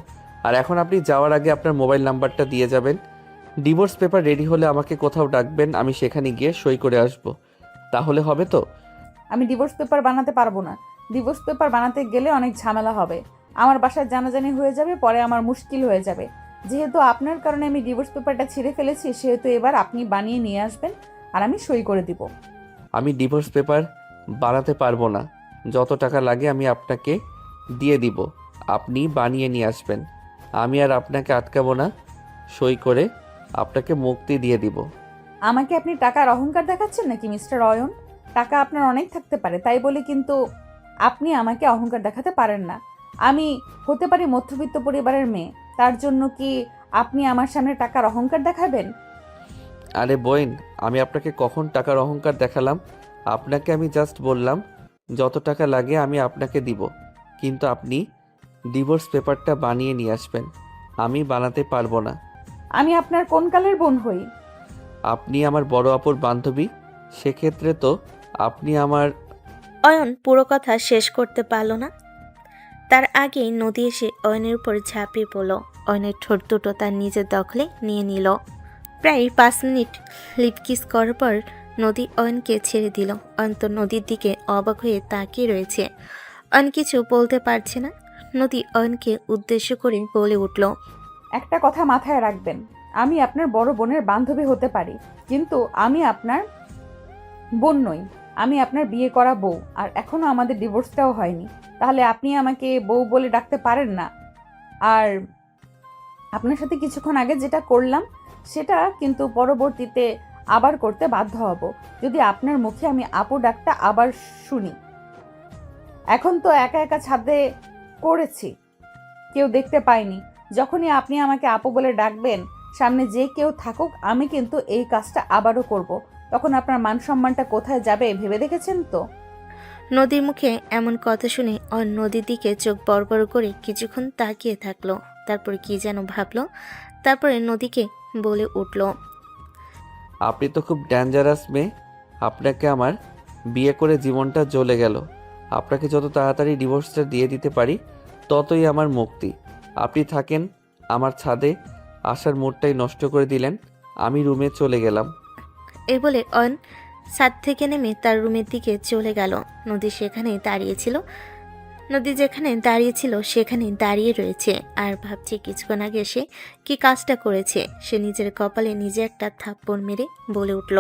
আর এখন আপনি যাওয়ার আগে আপনার মোবাইল নাম্বারটা দিয়ে যাবেন। ডিভোর্স পেপার রেডি হলে আমাকে কোথাও ডাকবেন, আমি সেখানে গিয়ে সই করে আসব। তাহলে হবে তো? আমি ডিভোর্স পেপার বানাতে পারবো না। ডিভোর্স পেপার বানাতে গেলে অনেক ঝামেলা হবে, আমার বাসায় জানাজানি হয়ে যাবে, পরে আমার মুশকিল হয়ে যাবে। যেহেতু আপনার কারণে আমি ডিভোর্স পেপারটা ছিঁড়ে ফেলেছি, সেহেতু এবার আপনি বানিয়ে নিয়ে আসবেন আর আমি সই করে দিব। আমি ডিভোর্স পেপার বানাতে পারবো না, যত টাকা লাগে আমি আপনাকে দিয়ে দিব, আপনি বানিয়ে নিয়ে আসবেন। আমি আর আপনাকে আটকাবো না, সই করে আপনাকে মুক্তি দিয়ে দিব। আমাকে আপনি টাকার অহংকার দেখাচ্ছেন নাকি মিস্টার অয়ন? টাকা আপনার অনেক থাকতে পারে, তাই বলে কিন্তু আপনি আমাকে অহংকার দেখাতে পারেন না। আমি হতে পারি মধ্যবিত্ত পরিবারের মেয়ে, তার জন্য কি আপনি আমার সামনে টাকার অহংকার দেখাবেন? আরে বইন, আমি আপনাকে কখন টাকার অহংকার দেখালাম? আপনাকে আমি জাস্ট বললাম যত টাকা লাগে আমি আপনাকে দিব, কিন্তু আপনি ডিভোর্স পেপারটা বানিয়ে নিয়ে আসবেন। আমি বানাতে পারবো না। আমি আপনার কোন কালের বোন হই? আপনি আমার বড় আপুর বান্ধবী, সেক্ষেত্রে তো আপনি আমার। অয়ন পুরো কথা শেষ করতে পারল না। তার আগেই নদী এসে অয়নের উপর ঝাঁপিয়ে পড়ল। অয়নের ঠোঁট দুটো তার নিজের দখলে নিয়ে নিল। প্রায় 5 মিনিট লিপ কিস করার পর নদী অয়নকে ছেড়ে দিল। অয়ন তো নদীর দিকে অবাক হয়ে তাকিয়ে রয়েছে। অয়ন কিছু বলতে পারছে না। নদী অয়নকে উদ্দেশ্য করে বলে উঠল, একটা কথা মাথায় রাখবেন, আমি আপনার বড় বোনের বান্ধবী হতে পারি, কিন্তু আমি আপনার বোন নই। আমি আপনার বিয়ে করা বউ, আর এখনো আমাদের ডিভোর্সটাও হয়নি। তাহলে আপনি আমাকে বউ বলে ডাকতে পারেন না। আর আপনার সাথে কিছুক্ষণ আগে যেটা করলাম, সেটা কিন্তু পরবর্তীতে আবার করতে বাধ্য হব, যদি আপনার মুখে আমি আপু ডাকটা আবার শুনি। এখন তো একা একা ছাদে করেছি, কেউ দেখতে পায়নি। যখনই আপনি আমাকে আপু বলে ডাকবেন, সামনে যে কেউ থাকুক, আমি কিন্তু এই কাজটা আবারও করব। তখন আপনার মান সম্মানটা কোথায় যাবে ভেবে দেখেছেন তো? নদীর মুখে এমন কথা শুনে অয়ন নদীর দিকে চোখ বড় বড় করে কিছুক্ষণ তাকিয়ে থাকলো। তারপর কি যেন ভাবলো। তারপরে নদীকে বলে উঠল, আপনি তো খুব ডেঞ্জারাস মেয়ে, আপনাকে আমার বিয়ে করে জীবনটা জ্বলে গেল। আপনাকে যত তাড়াতাড়ি ডিভোর্সটা দিয়ে দিতে পারি, ততই আমার মুক্তি। আপনি থাকেন আমার ছাদে, আসার মুডটাই নষ্ট করে দিলেন। আমি রুমে চলে গেলাম। এই বলে অয়ন ছাদ থেকে নেমে তার রুমের দিকে চলে গেল। নদী সেখানেই দাঁড়িয়েছিল। নদী যেখানে দাঁড়িয়েছিল সেখানেই দাঁড়িয়ে রয়েছে আর ভাবছে কিছুক্ষণ আগে সে কি কাজটা করেছে। সে নিজের কপালে নিজে একটা থাপ্পড় মেরে বলে উঠল,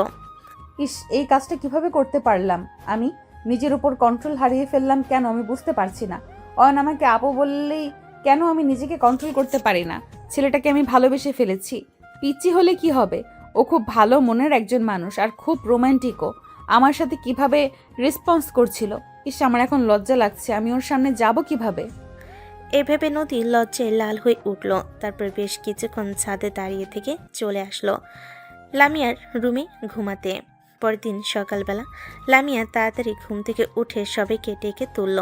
ইস, এই কাজটা কিভাবে করতে পারলাম আমি? নিজের উপর কন্ট্রোল হারিয়ে ফেললাম কেন, আমি বুঝতে পারছি না। অয়ন আমাকে আপু বললেই কেন আমি নিজেকে কন্ট্রোল করতে পারি না? ছেলেটাকে আমি ভালোবেসে ফেলেছি। পিচ্চি হলে কি হবে, ও খুব ভালো মনের একজন মানুষ আর খুব রোমান্টিকও। আমার সাথে কিভাবে রেসপন্স করছিল, ইস, আমার এখন লজ্জা লাগছে। আমি ওর সামনে যাব কিভাবে? এভাবে নদী লজ্জায় লাল হয়ে উঠল। তারপর বেশ কিছুক্ষণ ছাদে দাঁড়িয়ে থেকে চলে আসলো লামিয়ার রুমে ঘুমাতে। পরের দিন সকালবেলা লামিয়া তাড়াতাড়ি ঘুম থেকে উঠে সবাইকে ডেকে তুলল।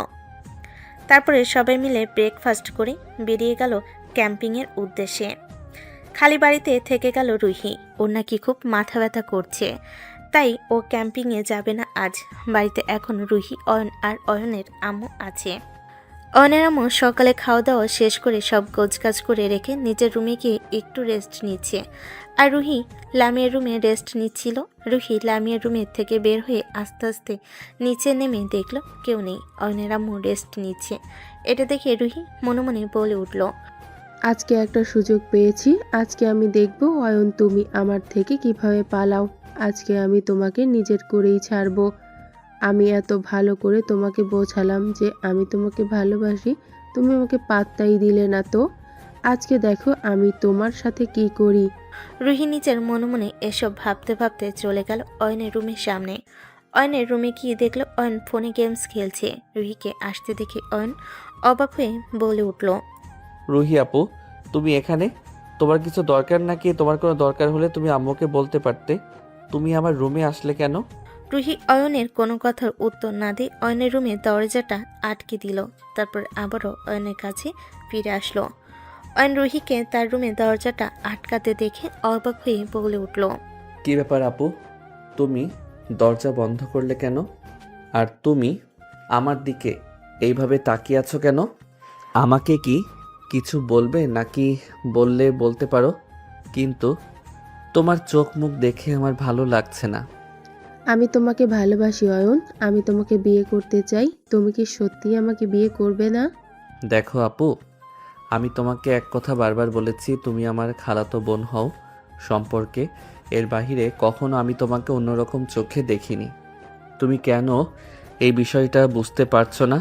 তারপরে সবাই মিলে ব্রেকফাস্ট করে বেরিয়ে গেল ক্যাম্পিংয়ের উদ্দেশ্যে। খালি বাড়িতে থেকে গেল রুহি। ওর নাকি খুব মাথা ব্যথা করছে, তাই ও ক্যাম্পিংয়ে যাবে না আজ। বাড়িতে এখন রুহি, অয়ন আর অয়নের আম্মু আছে। অয়নের আম্মু সকালে খাওয়া দাওয়া শেষ করে সব গোছগাছ করে রেখে নিজের রুমে গিয়ে একটু রেস্ট নিচ্ছে, আর রুহি লামিয়ার রুমে রেস্ট নিচ্ছিল। রুহি লামিয়ার রুমের থেকে বের হয়ে আস্তে আস্তে নিচে নেমে দেখলো কেউ নেই। অয়নের আম্মু রেস্ট নিচ্ছে। এটা দেখে রুহি মনে মনে বলে উঠল, আজকে একটা সুযোগ পেয়েছি। আজকে আমি দেখব অয়ন তুমি আমার থেকে কিভাবে পালাও। আজকে আমি তোমাকে নিজের করেই ছাড়বো। আমি এত ভালো করে তোমাকে বোঝালাম যে আমি তোমাকে ভালোবাসি, তুমি আমাকে পাত্তাই দিলে না তো। আজকে দেখো আমি তোমার সাথে কি করি। রুহি নিজের মনে মনে এসব ভাবতে ভাবতে চলে গেল অয়নের রুমের সামনে। অয়নের রুমে গিয়ে দেখলো অয়ন ফোনে গেমস খেলছে। রুহিকে আসতে দেখে অয়ন অবাক হয়ে বলে উঠল, রুহি আপু, তুমি এখানে? তোমার কিছু দরকার নাকি? তোমার কোনো দরকার হলে তুমি আম্মুকে বলতে পারতে। তুমি আমার রুমে আসলে কেন? রুহি অয়নের কোনো কথার উত্তর না দিয়ে অয়নের রুমে দরজাটা আটকে দিল। তারপর আবারও অয়নের কাছে ফিরে আসলো। অয়ন রুহিকে তার রুমে দরজাটা আটকাতে দেখে অবাক হয়ে বলে উঠল, কি ব্যাপার আপু, তুমি দরজা বন্ধ করলে কেন? আর তুমি আমার দিকে এইভাবে তাকিয়ে আছো কেন? আমাকে কি কিছু বলবে নাকি? বললে বলতে পারো, কিন্তু তোমার চোখ মুখ দেখে আমার ভালো লাগছে না। আমি তোমাকে ভালোবাসি অয়ন, আমি তোমাকে বিয়ে করতে চাই। তুমি কি সত্যিই আমাকে বিয়ে করবে না? দেখো আপু, আমি তোমাকে এক কথা বারবার বলেছি, তুমি আমার খালাতো বোন হও সম্পর্কে। এর বাহিরে কখনো আমি তোমাকে অন্যরকম চোখে দেখিনি। তুমি কেন এই বিষয়টা বুঝতে পারছো না?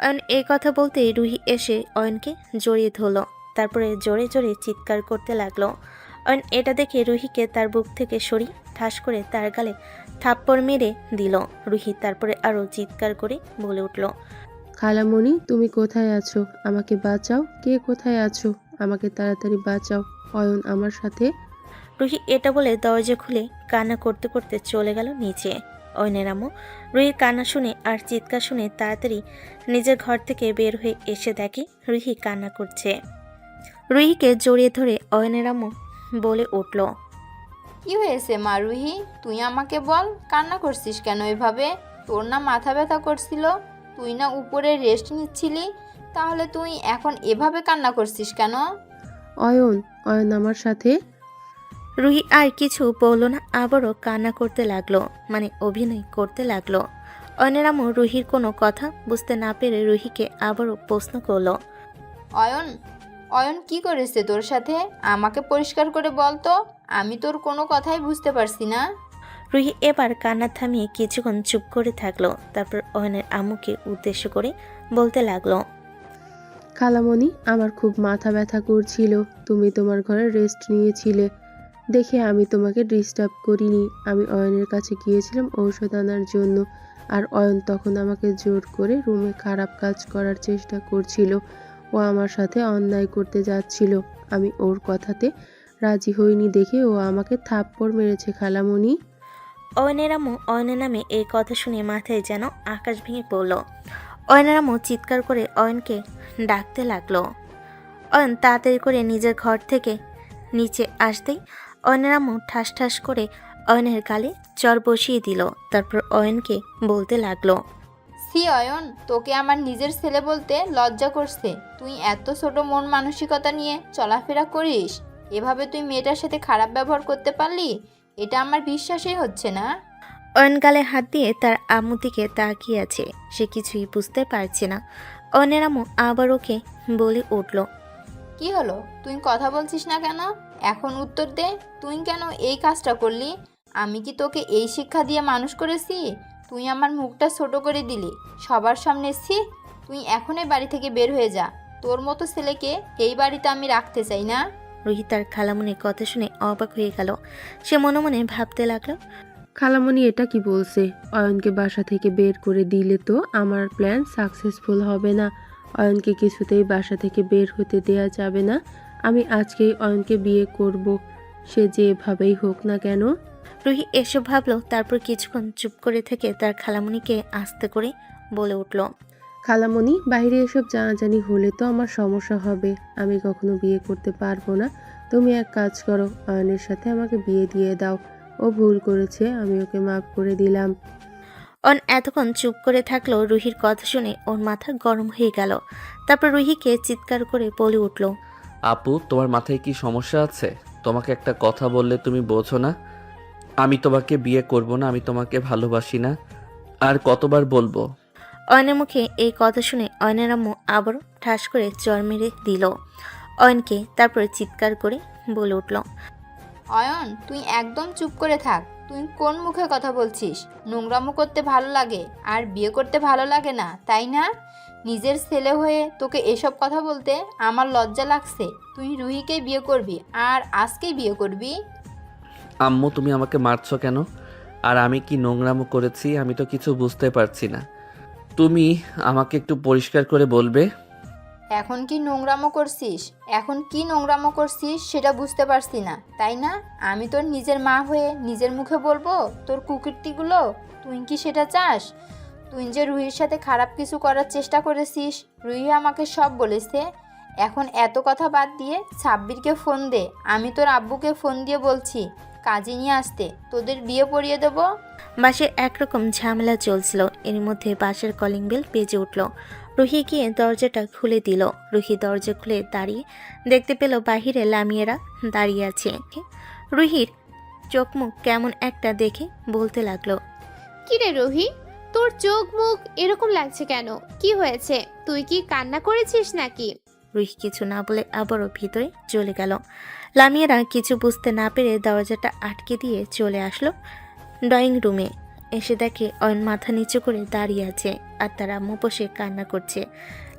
অয়ন এই কথা বলতে রুহি এসে অয়নকে জড়িয়ে ধরল। তারপরে জোরে জোরে চিৎকার করতে লাগলো। অয়ন এটা দেখে রুহিকে তার বুক থেকে সরিয়ে ঠাস করে তার গালে থাপ্পড় মেরে দিল। রুহি তারপরে আরও চিৎকার করে বলে উঠল, খালামণি তুমি কোথায় আছো? আমাকে বাঁচাও। কে কোথায় আছো? আমাকে তাড়াতাড়ি বাঁচাও। অয়ন আমার সাথে। রুহি এটা বলে দরজা খুলে কান্না করতে করতে চলে গেল নিচে। অয়নের আম্মু রুহির কান্না শুনে আর চিৎকার শুনে তাড়াতাড়ি নিজের ঘর থেকে বের হয়ে এসে দেখে রুহি কান্না করছে। রুহিকে জড়িয়ে ধরে অয়নের আম্মু বলে উঠল, কি হয়েছে মা রুহি? তুই আমাকে বল, কান্না করছিস কেন এভাবে? তোর না মাথা ব্যথা করছিল? তুই না উপরে রেস্ট নিচ্ছিলি? তাহলে তুই এখন এভাবে কান্না করছিস কেন? অয়ন, অয়ন আমার সাথে। রুহি আর কিছু বলল না, আবারও কান্না করতে লাগলো, মানে অভিনয় করতে লাগলো। অয়নের আম্মু রুহির কোনো কথা বুঝতে না পেরে রুহিকে আবারও প্রশ্ন করলো, অয়ন, অয়ন কি করেছে তোর সাথে? আমাকে পরিষ্কার করে বল তো, আমি তোর কোনো কথাই বুঝতে পারছি না। রুহি এবার কান্না থামিয়ে কিছুক্ষণ চুপ করে থাকলো। তারপর অয়নের আম্মুকে উদ্দেশ্য করে বলতে লাগলো, খালামণি আমার খুব মাথা ব্যথা করছিল। তুমি তোমার ঘরে রেস্ট নিয়েছিলে দেখে আমি তোমাকে ডিস্টার্ব করিনি। আমি অয়নের কাছে গিয়েছিলাম ঔষধ আনার জন্য। আর অয়ন তখন আমাকে জোর করে রুমে খারাপ কাজ করার চেষ্টা করছিল। ও আমার সাথে অন্যায় করতে যাচ্ছিল। আমি ওর কথাতে রাজি হইনি দেখে ও আমাকে থাপ্পড় মেরেছে খালামণি। অয়নের আম্মু অয়নের নামে এই কথা শুনে মাথায় যেন আকাশ ভেঙে পড়ল। অয়নের আম্মু চিৎকার করে অয়নকে ডাকতে লাগলো। অয়ন তাড়াতাড়ি করে নিজের ঘর থেকে নিচে আসতেই অয়নের আম্মু ঠাস ঠাস করে অয়নের গালে চর বসিয়ে দিল। তারপর অয়নকে বলতে লাগলো, সি অয়ন, তোকে আমার নিজের ছেলে বলতে লজ্জা করছে। তুই এত ছোট মন মানসিকতা নিয়ে চলাফেরা করিস? এভাবে তুই মেয়েটার সাথে খারাপ ব্যবহার করতে পারলি? এটা আমার বিশ্বাসই হচ্ছে না। অয়ন গালে হাত দিয়ে তার আম্মুর দিকে তাকিয়ে আছে। সে কিছুই বুঝতে পারছে না। অয়নের আম্মু আবার ওকে বলে উঠল, কি হলো? তুই কথা বলছিস না কেন? এখন উত্তর দে, তুই কেন এই কাজটা করলি? আমি কি তোকে এই শিক্ষা দিয়ে মানুষ করেছি? তুই আমার মুখটা ছোট করে দিলি সবার সামনে। তুই এখনই বাড়ি থেকে বের হয়ে যা। তোর মতো ছেলেকে এই বাড়িতে আমি রাখতে চাই না। রুহি তার খালামুনির কথা শুনে অবাক হয়ে গেল। সে মনে মনে ভাবতে লাগলো, খালামণি এটা কি বলছে? অয়নকে বাসা থেকে বের করে দিলে তো আমার প্ল্যান সাকসেসফুল হবে না। অয়নকে কিছুতেই বাসা থেকে বের হতে দেয়া যাবে না। আমি আজকেই অয়নকে বিয়ে করব, সে যেভাবেই হোক না কেন। রুহি এসব ভাবলো। তারপর কিছুক্ষণ চুপ করে থেকে তার খালামুনিকে আস্তে করে বলে উঠল, খালামণি বাইরে এসব জানাজানি হলে তো আমার সমস্যা হবে। আমি কখনো বিয়ে করতে পারবো না। তুমি এক কাজ করো, অয়নের সাথে আমাকে বিয়ে দিয়ে দাও। ও ভুল করেছে, আমি ওকে মাফ করে দিলাম। অয়ন এতক্ষণ চুপ করে থাকলো। রুহির কথা শুনে ওর মাথা গরম হয়ে গেল। তারপর রুহিকে চিৎকার করে বলে উঠল, আপু, তোমার মাথায় কি সমস্যা আছে? তোমাকে একটা কথা বললে তুমি বোঝো না? আমি তোমাকে বিয়ে করব না, আমি তোমাকে ভালোবাসি না। আর কতবার বলবো? অয়নের মুখে এই কথা শুনে অয়নের আম্মু আবারও ঠাস করে চর মেরে দিল। অয়নকে, তারপর চিৎকার করে বলে উঠল, অয়ন, তুই একদম চুপ করে থাক। তুই কোন মুখে কথা বলছিস? নোংরামো করতে ভালো লাগে আর বিয়ে করতে ভালো লাগে না, তাই না? নিজের ছেলে হয়ে তোকে এসব কথা বলতে আমার লজ্জা লাগছে। তুই রুহিকেই বিয়ে করবি আর আজকেই বিয়ে করবি? আম্মু, তুমি আমাকে মারছো কেন? আর আমি কি নোংরামো করেছি? আমি তো কিছু বুঝতে পারছি না। তুমি আমাকে একটু পরিষ্কার করে বলবে? এখন কি নোংরামো করছিস? এখন কি নোংরামো করছিস সেটা বুঝতে পারছি না, তাই না? আমি তোর নিজের মা হয়ে নিজের মুখে বলবো তোর কুকীর্তিগুলো? তুই কি সেটা চাস? তুই যে রুহির সাথে খারাপ কিছু করার চেষ্টা করেছিস, রুহি আমাকে সব বলেছে। এখন এত কথা বাদ দিয়ে সাব্বিরকে ফোন দে। আমি তোর আব্বুকে ফোন দিয়ে বলছি কাজে নিয়ে আসতে, তোদের বিয়ে পড়িয়ে দেবো। বাসে একরকম ঝামেলা চলছিল। এর মধ্যে বাসের কলিং বেল বেজে উঠল। রুহি গিয়ে দরজাটা খুলে দিল। রুহি দরজা খুলে দাঁড়িয়ে দেখতে পেল বাহিরে লামিয়ারা দাঁড়িয়ে আছে। রুহির চোখ মুখ কেমন একটা দেখে বলতে লাগলো, কি রে রুহি, তোর চোখ মুখ এরকম লাগছে কেন? কি হয়েছে? তুই কি কান্না করেছিস নাকি? রুহি কিছু না বলে আবারও ভিতরে চলে গেল। লামিয়ারা কিছু বুঝতে না পেরে দরজাটা আটকে দিয়ে চলে আসলো ড্রয়িং রুমে। এসে দেখে অয়ন মাথা নিচু করে দাঁড়িয়ে আছে আর তার আম্মু বসে কান্না করছে।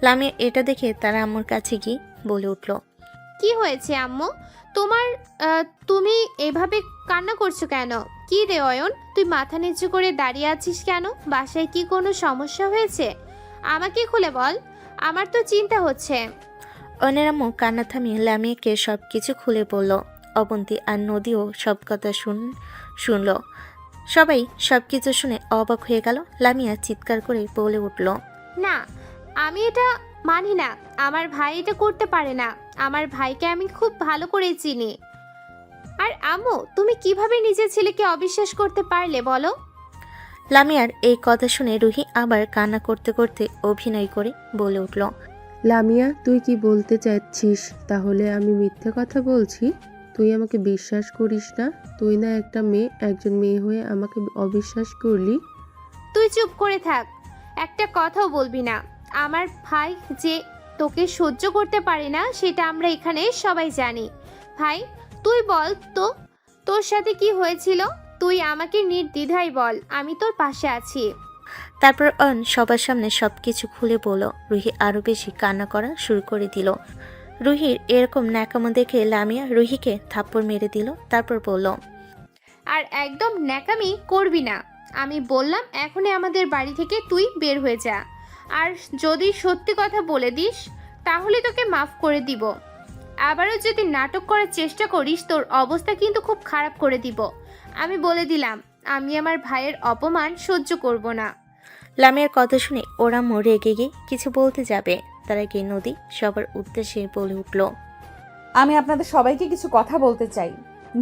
লামিয়া এটা দেখে তার আম্মুর কাছে গিয়ে বলে উঠল, কি হয়েছে আম্মু তোমার? তুমি এভাবে কান্না করছো কেন? কি রে অয়ন, তুই মাথা নিচু করে দাঁড়িয়ে আছিস কেন? বাসায় কি কোনো সমস্যা হয়েছে? আমাকে খুলে বল, আমার তো চিন্তা হচ্ছে। অয়নের আম্মু কান্না থামিয়ে লামিয়াকে সব কিছু খুলে বলল। অবন্তী আর নদীও সব কথা শুনল। সবাই সব কিছু শুনে অবাক হয়ে গেল। লামিয়া চিৎকার করে বলে উঠল, না, আমি এটা মানি না। আমার ভাই এটা করতে পারে না। আমার ভাইকে আমি খুব ভালো করে চিনি। আর আম্মু, তুমি কিভাবে নিজের ছেলেকে অবিশ্বাস করতে পারলে বলো? লামিয়ার এই কথা শুনে রুহি আবার কান্না করতে করতে অভিনয় করে বলে উঠল, লামিয়া, তুই কি বলতে চাচ্ছিস? তাহলে আমি মিথ্যে কথা বলছি? তুই আমাকে বিশ্বাস করিস না? তুই না একটা মেয়ে, একজন মেয়ে হয়ে আমাকে অবিশ্বাস করলি? তুই চুপ করে থাক, একটা কথাও বলবি না। আমার ভাই যে তোকে সহ্য করতে পারে না সেটা আমরা এখানে সবাই জানি। ভাই, তুই বল তো, তোর সাথে কি হয়েছিল? তুই আমাকে নির্দ্বিধায় বল, আমি তোর পাশে আছি। তারপর অয়ন সবার সামনে সবকিছু খুলে বলল। রুহি আরো বেশি কান্না করা শুরু করে দিল। রুহির এরকম ন্যাকামো দেখে লামিয়া রুহিকে থাপ্পড় মেরে দিল। তারপর বলল, আর একদম ন্যাকামি করবি না। আমি বললাম এখনই আমাদের বাড়ি থেকে তুই বের হয়ে যা। আর যদি সত্যি কথা বলে দিস তাহলে তোকে মাফ করে দিব। আবারও যদি নাটক করার চেষ্টা করিস তোর অবস্থা কিন্তু খুব খারাপ করে দিব। আমি বলে দিলাম, আমি আমার ভাইয়ের অপমান সহ্য করব না। লামিয়ার কথা শুনে ওরা রেগে গিয়ে কিছু বলতে যাবে, তার আগে নদী সবার উদ্দেশ্যে বলে উঠল, আমি আপনাদের সবাইকে কিছু কথা বলতে চাই,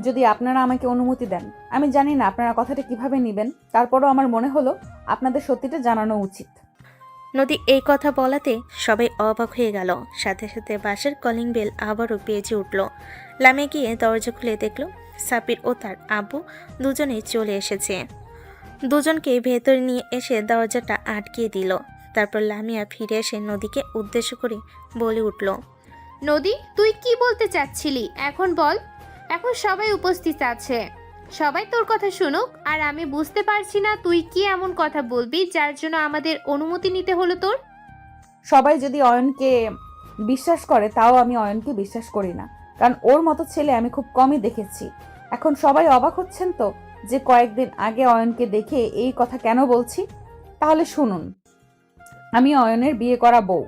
যদি আপনারা আমাকে অনুমতি দেন। আমি জানি না আপনারা কথাটা কিভাবে নেবেন, তারপরও আমার মনে হলো আপনাদের সত্যিটা জানানো উচিত। নদী এই কথা বলাতে সবাই অবাক হয়ে গেল। সাথে সাথে বাসার কলিং বেল আবারও বেজে উঠল। লামিয়া গিয়ে দরজা খুলে দেখল সাব্বির ও তার আব্বু দুজনেই চলে এসেছে। দুজনকে ভেতরে নিয়ে এসে দরজাটা আটকিয়ে দিল। তারপর লামিয়া ফিরে এসে নদীকে উদ্দেশ্য করে বলে উঠল, নদী, তুই কি বলতে চাচ্ছিলি এখন বল। এখন সবাই উপস্থিত আছে, সবাই তোর কথা শুনুক। আর আমি বুঝতে পারছি না তুই কি এমন কথা বলবি যার জন্য আমাদের অনুমতি নিতে হলো তোর। সবাই যদি অয়নকে বিশ্বাস করে, তাও আমি অয়নকে বিশ্বাস করি না, কারণ ওর মতো ছেলে আমি খুব কমই দেখেছি। এখন সবাই অবাক হচ্ছেন তো যে কয়েকদিন আগে অয়নকে দেখে এই কথা কেন বলছি। তাহলে শুনুন, আমি অয়নের বিয়ে করা বউ,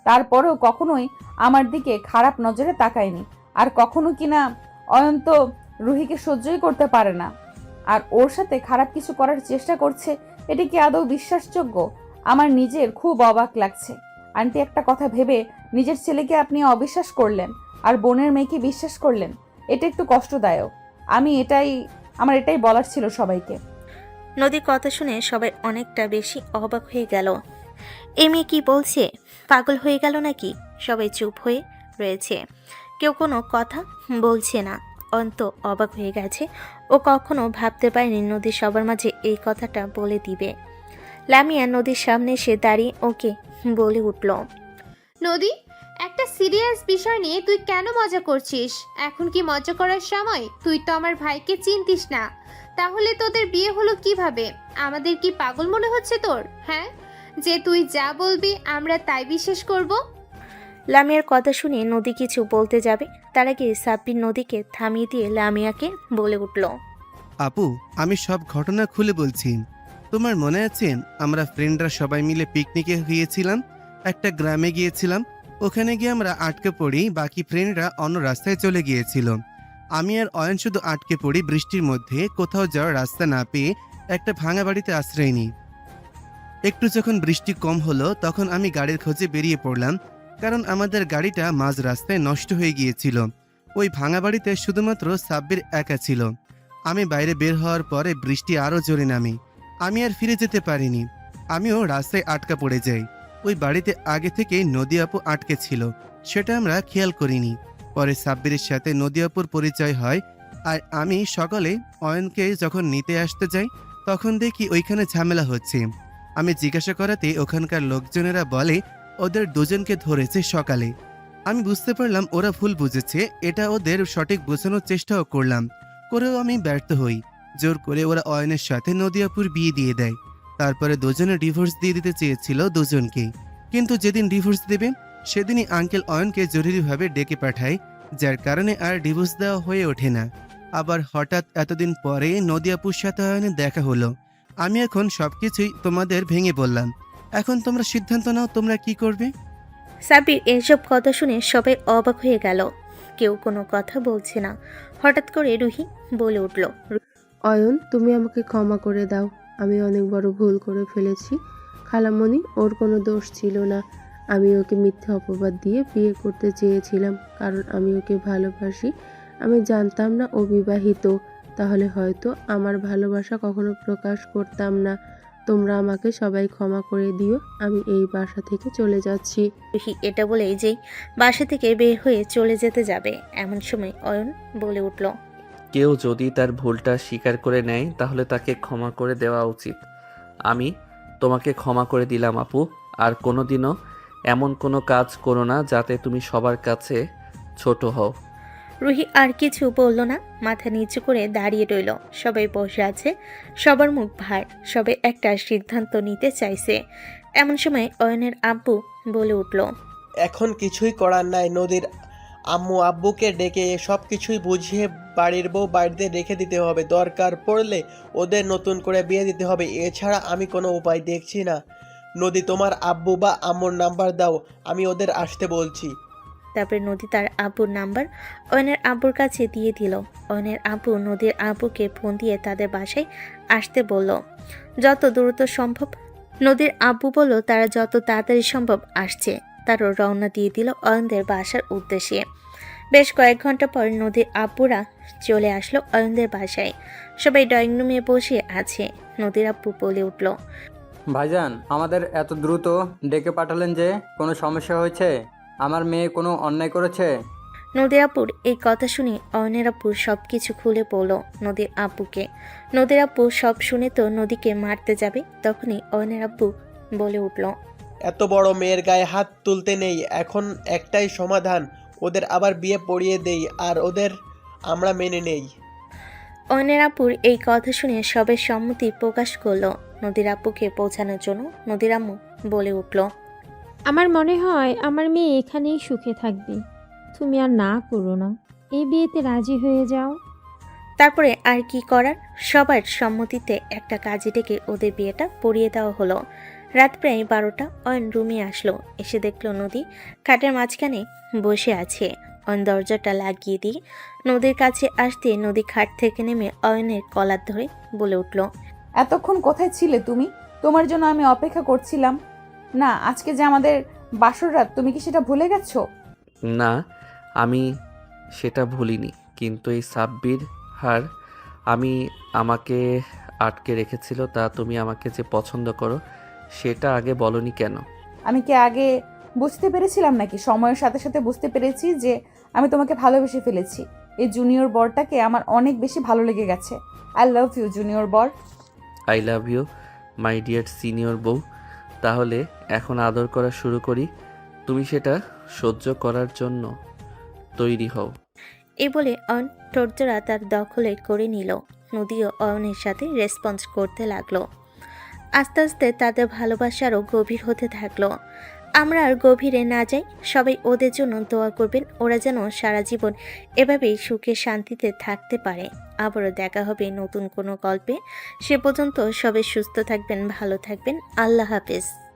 তারপরেও কখনোই আমার দিকে খারাপ নজরে তাকায়নি। আর কখনো কিনা অয়ন তো রুহিকে সহ্যই করতে পারে না, আর ওর সাথে খারাপ কিছু করার চেষ্টা করছে, এটা কি আদৌ বিশ্বাসযোগ্য? আমার নিজের খুব অবাক লাগছে। আন্টি, একটা কথা ভেবে নিজের ছেলেকে আপনি অবিশ্বাস করলেন আর বোনের মেয়েকে বিশ্বাস করলেন, এটা একটু কষ্টদায়ক। আমার এটাই বলার ছিল সবাইকে। নদীর কথা শুনে সবাই অনেকটা বেশি অবাক হয়ে গেল। এ মেয়ে কি বলছে? পাগল হয়ে গেল নাকি? সবাই চুপ হয়ে রয়েছে, কেউ কোনো কথা বলছে না। অন্ত অবাক হয়ে গেছে। ও কখনো ভাবতে পারেনি নদী সবার মাঝে এই কথাটা বলে দিবে। লামিয়া নদীর সামনে এসে দাঁড়িয়ে ওকে বলে উঠল, নদী, একটা সিরিয়াস বিষয় নিয়ে তুই কেন মজা করছিস? এখন কি মজা করার সময়? তুই তো আমার ভাইকে চিনতিস না। তাহলে তোদের বিয়ে হলো কিভাবে? আমাদের কি পাগল মনে হচ্ছে তোর? হ্যাঁ, যে তুই যা বলবি আমরা তাই বিশ্বাস করব? লামিয়ার কথা শুনে নদী কিছু বলতে যাবে, তার আগে সাব্বির নদীকে থামিয়ে দিয়ে লামিয়াকে বলে উঠল। আপু, আমি সব ঘটনা খুলে বলছি। তোমার মনে আছে আমরা ফ্রেন্ডরা সবাই মিলে পিকনিকে গিয়েছিলাম? একটা গ্রামে গিয়েছিলাম। ওখানে গিয়ে আমরা আটকে পড়ি, বাকি ফ্রেন্ডরা অন্য রাস্তায় চলে গিয়েছিল। আমি আর অয়ন শুধু আটকে পড়ি বৃষ্টির মধ্যে, কোথাও যাওয়ার রাস্তা না পেয়ে একটা ভাঙা বাড়িতে আশ্রয় নিই। একটু যখন বৃষ্টি কম হলো তখন আমি গাড়ির খোঁজে বেরিয়ে পড়লাম, কারণ আমাদের গাড়িটা মাঝ রাস্তায় নষ্ট হয়ে গিয়েছিল। ওই ভাঙা বাড়িতে শুধুমাত্র সাব্বির একা ছিল। আমি বাইরে বের হওয়ার পরে বৃষ্টি আরও জোরে নামে। আমি আর ফিরে যেতে পারিনি, আমিও রাস্তায় আটকা পড়ে যাই। ওই বাড়িতে আগে থেকে নদী আপু আটকে ছিল, সেটা আমরা খেয়াল করিনি। পরে সাব্বিরের সাথে নদী আপুর পরিচয় হয়, আর আমি সকালে অয়নকে যখন নিতে আসতে যাই তখন দেখি ওইখানে ঝামেলা হচ্ছে। আমি জিজ্ঞাসা করাতে ওখানকার লোকজনেরা বলে ওদের দুজনকে ধরেছে সকালে। আমি বুঝতে পারলাম ওরা ভুল বুঝেছে, এটা ওদের সঠিক বোঝানোর চেষ্টাও করলাম, করেও আমি ব্যর্থ হই। জোর করে ওরা অয়নের সাথে নদিয়াপুর বিয়ে দিয়ে দেয়। তারপরে দুজনে ডিভোর্স দিয়ে দিতে চেয়েছিল দুজনকে, কিন্তু যেদিন ডিভোর্স দেবে সেদিনই আঙ্কেল অয়নকে জরুরিভাবে ডেকে পাঠায়, যার কারণে আর ডিভোর্স দেওয়া হয়ে ওঠে না। আবার হঠাৎ এতদিন পরে নদিয়াপুর সাথে অয়নের দেখা হলো। আমি এখন সবকিছুই তোমাদের ভেঙে বললাম, এখন তোমরা সিদ্ধান্ত নাও তোমরা কি করবে। সাব্বির এসব কথা শুনে সবাই অবাক হয়ে গেল, কেউ কোনো কথা বলছে না। হঠাৎ করে রুহি বলে উঠল। অয়ন, তুমি আমাকে ক্ষমা করে দাও, আমি অনেক বড় ভুল করে ফেলেছি। খালামণি, ওর কোনো দোষ ছিল না। আমি ওকে মিথ্যে অপবাদ দিয়ে বিয়ে করতে চেয়েছিলাম, কারণ আমি ওকে ভালোবাসি। আমি জানতাম না ও বিবাহিত, তাহলে হয়তো আমার ভালোবাসা কখনো প্রকাশ করতাম না। তোমরা আমাকে সবাই ক্ষমা করে দিও, আমি এই বাসা থেকে চলে যাচ্ছি। রুহি এটা বলেই যেই বাসা থেকে বের হয়ে চলে যেতে যাবে, এমন সময় অয়ন বলে উঠল। কেউ যদি তার ভুলটা স্বীকার করে নেয় তাহলে তাকে ক্ষমা করে দেওয়া উচিত। আমি তোমাকে ক্ষমা করে দিলাম আপু, আর কোনোদিনও এমন কোনো কাজ করো না যাতে তুমি সবার কাছে ছোট হও। রুহি আর কিছু বলল না, মাথা নিচু করে দাঁড়িয়ে রইল। সবাই বসে আছে, সবার মুখ ভার, সবাই একটা সিদ্ধান্ত নিতে চাইছে। এমন সময় অয়নের আব্বু বলে উঠল। এখন কিছুই করার নাই, নদীর আম্মু আব্বুকে ডেকে সব কিছুই বুঝিয়ে বাড়ির বউ বাড়িতে রেখে দিতে হবে, দরকার পড়লে ওদের নতুন করে বিয়ে দিতে হবে। এছাড়া আমি কোনো উপায় দেখছি না। নদী, তোমার আব্বু বা আম্মুর নাম্বার দাও, আমি ওদের আসতে বলছি। তারপরে নদী তার আব্বুর নাম্বার অয়নের আব্বুর কাছে দিয়ে দিল। অয়নের আব্বু নদীর আব্বুকে ফোন দিয়ে তাদের বাসায় আসতে বলল, যত দ্রুত সম্ভব। নদীর আব্বু বলল তারা যত তাড়াতাড়ি সম্ভব আসছে। তারও রওনা দিয়ে দিল অয়নদের বাসার উদ্দেশ্যে। বেশ কয়েক ঘন্টা পর নদীর আব্বুরা চলে আসলো অয়নদের বাসায়। সবাই ড্রয়িং রুমে বসে আছে। নদীর আব্বু বলে উঠল। ভাইজান, আমাদের এত দ্রুত ডেকে পাঠালেন যে? কোনো সমস্যা হয়েছে? আমার মেয়ে কোনো অন্যায় করেছে? নদীর আব্বুর এই কথা শুনে অয়নের আব্বু সব কিছু খুলে পড়ল নদীর আব্বুকে। নদীর আব্বু সব শুনে তো নদীকে মারতে যাবে, তখনই অয়নের আব্বু বলে উঠল। এত বড় মেয়ের গায়ে হাত তুলতে নেই, এখন একটাই সমাধান, ওদের আবার বিয়ে পড়িয়ে দেই আর ওদের আমরা মেনে নেই। অয়নের আব্বুর এই কথা শুনে সবাই সম্মতি প্রকাশ করলো নদীর আব্বুকে পৌঁছানোর জন্য। নদীর আম্মু বলে উঠল। আমার মনে হয় আমার মেয়ে এখানেই সুখে থাকবে, তুমি আর না করো না, এই বিয়েতে রাজি হয়ে যাও। তারপরে আর কি করার, সবার সম্মতিতে একটা কাজে ডেকে ওদের বিয়েটা পড়িয়ে দেওয়া হলো। রাত প্রায় 12টা। অয়ন রুমে আসলো, এসে দেখলো নদী খাটের মাঝখানে বসে আছে। অয়ন দরজাটা লাগিয়ে দিয়ে নদীর কাছে আসতে নদী খাট থেকে নেমে অয়নের কলার ধরে বলে উঠল। এতক্ষণ কোথায় ছিলে তুমি? তোমার জন্য আমি অপেক্ষা করছিলাম। না, আজকে যে আমাদের বাসর রাত, তুমি কি সেটা ভুলে গেছো? না, আমি সেটা ভুলিনি, কিন্তু এই সাব্বির হার আমাকে আটকে রেখেছিল। তা তুমি আমাকে যে পছন্দ করো সেটা আগে বলনি কেন? আমি কি আগে বুঝতে পেরেছিলাম নাকি? সময়ের সাথে সাথে বুঝতে পেরেছি যে আমি তোমাকে ভালোবেসে ফেলেছি। এই জুনিয়র বরটাকে আমার অনেক বেশি ভালো লেগে গেছে। আই লাভ ইউ জুনিয়র বর। I love you my dear senior বউ। তাহলে এখন আদর করা শুরু করি। তুমি সেটা সহ্য করার জন্য তৈরি হও। এই বলে অয়ন ঠোঁটজোড়া তার দখলে করে নিল। নদীও অয়নের সাথে রেসপন্স করতে লাগলো। আস্তে আস্তে তাদের ভালোবাসা আরও গভীর হতে থাকলো। আমরা আর গভীরে না যাই, সবাই ওদের জন্য দোয়া করবেন, ওরা যেন সারা জীবন এভাবেই সুখে শান্তিতে থাকতে পারে। আবারও দেখা হবে নতুন কোনো গল্পে। সে পর্যন্ত সবাই সুস্থ থাকবেন, ভালো থাকবেন। আল্লাহ হাফেজ।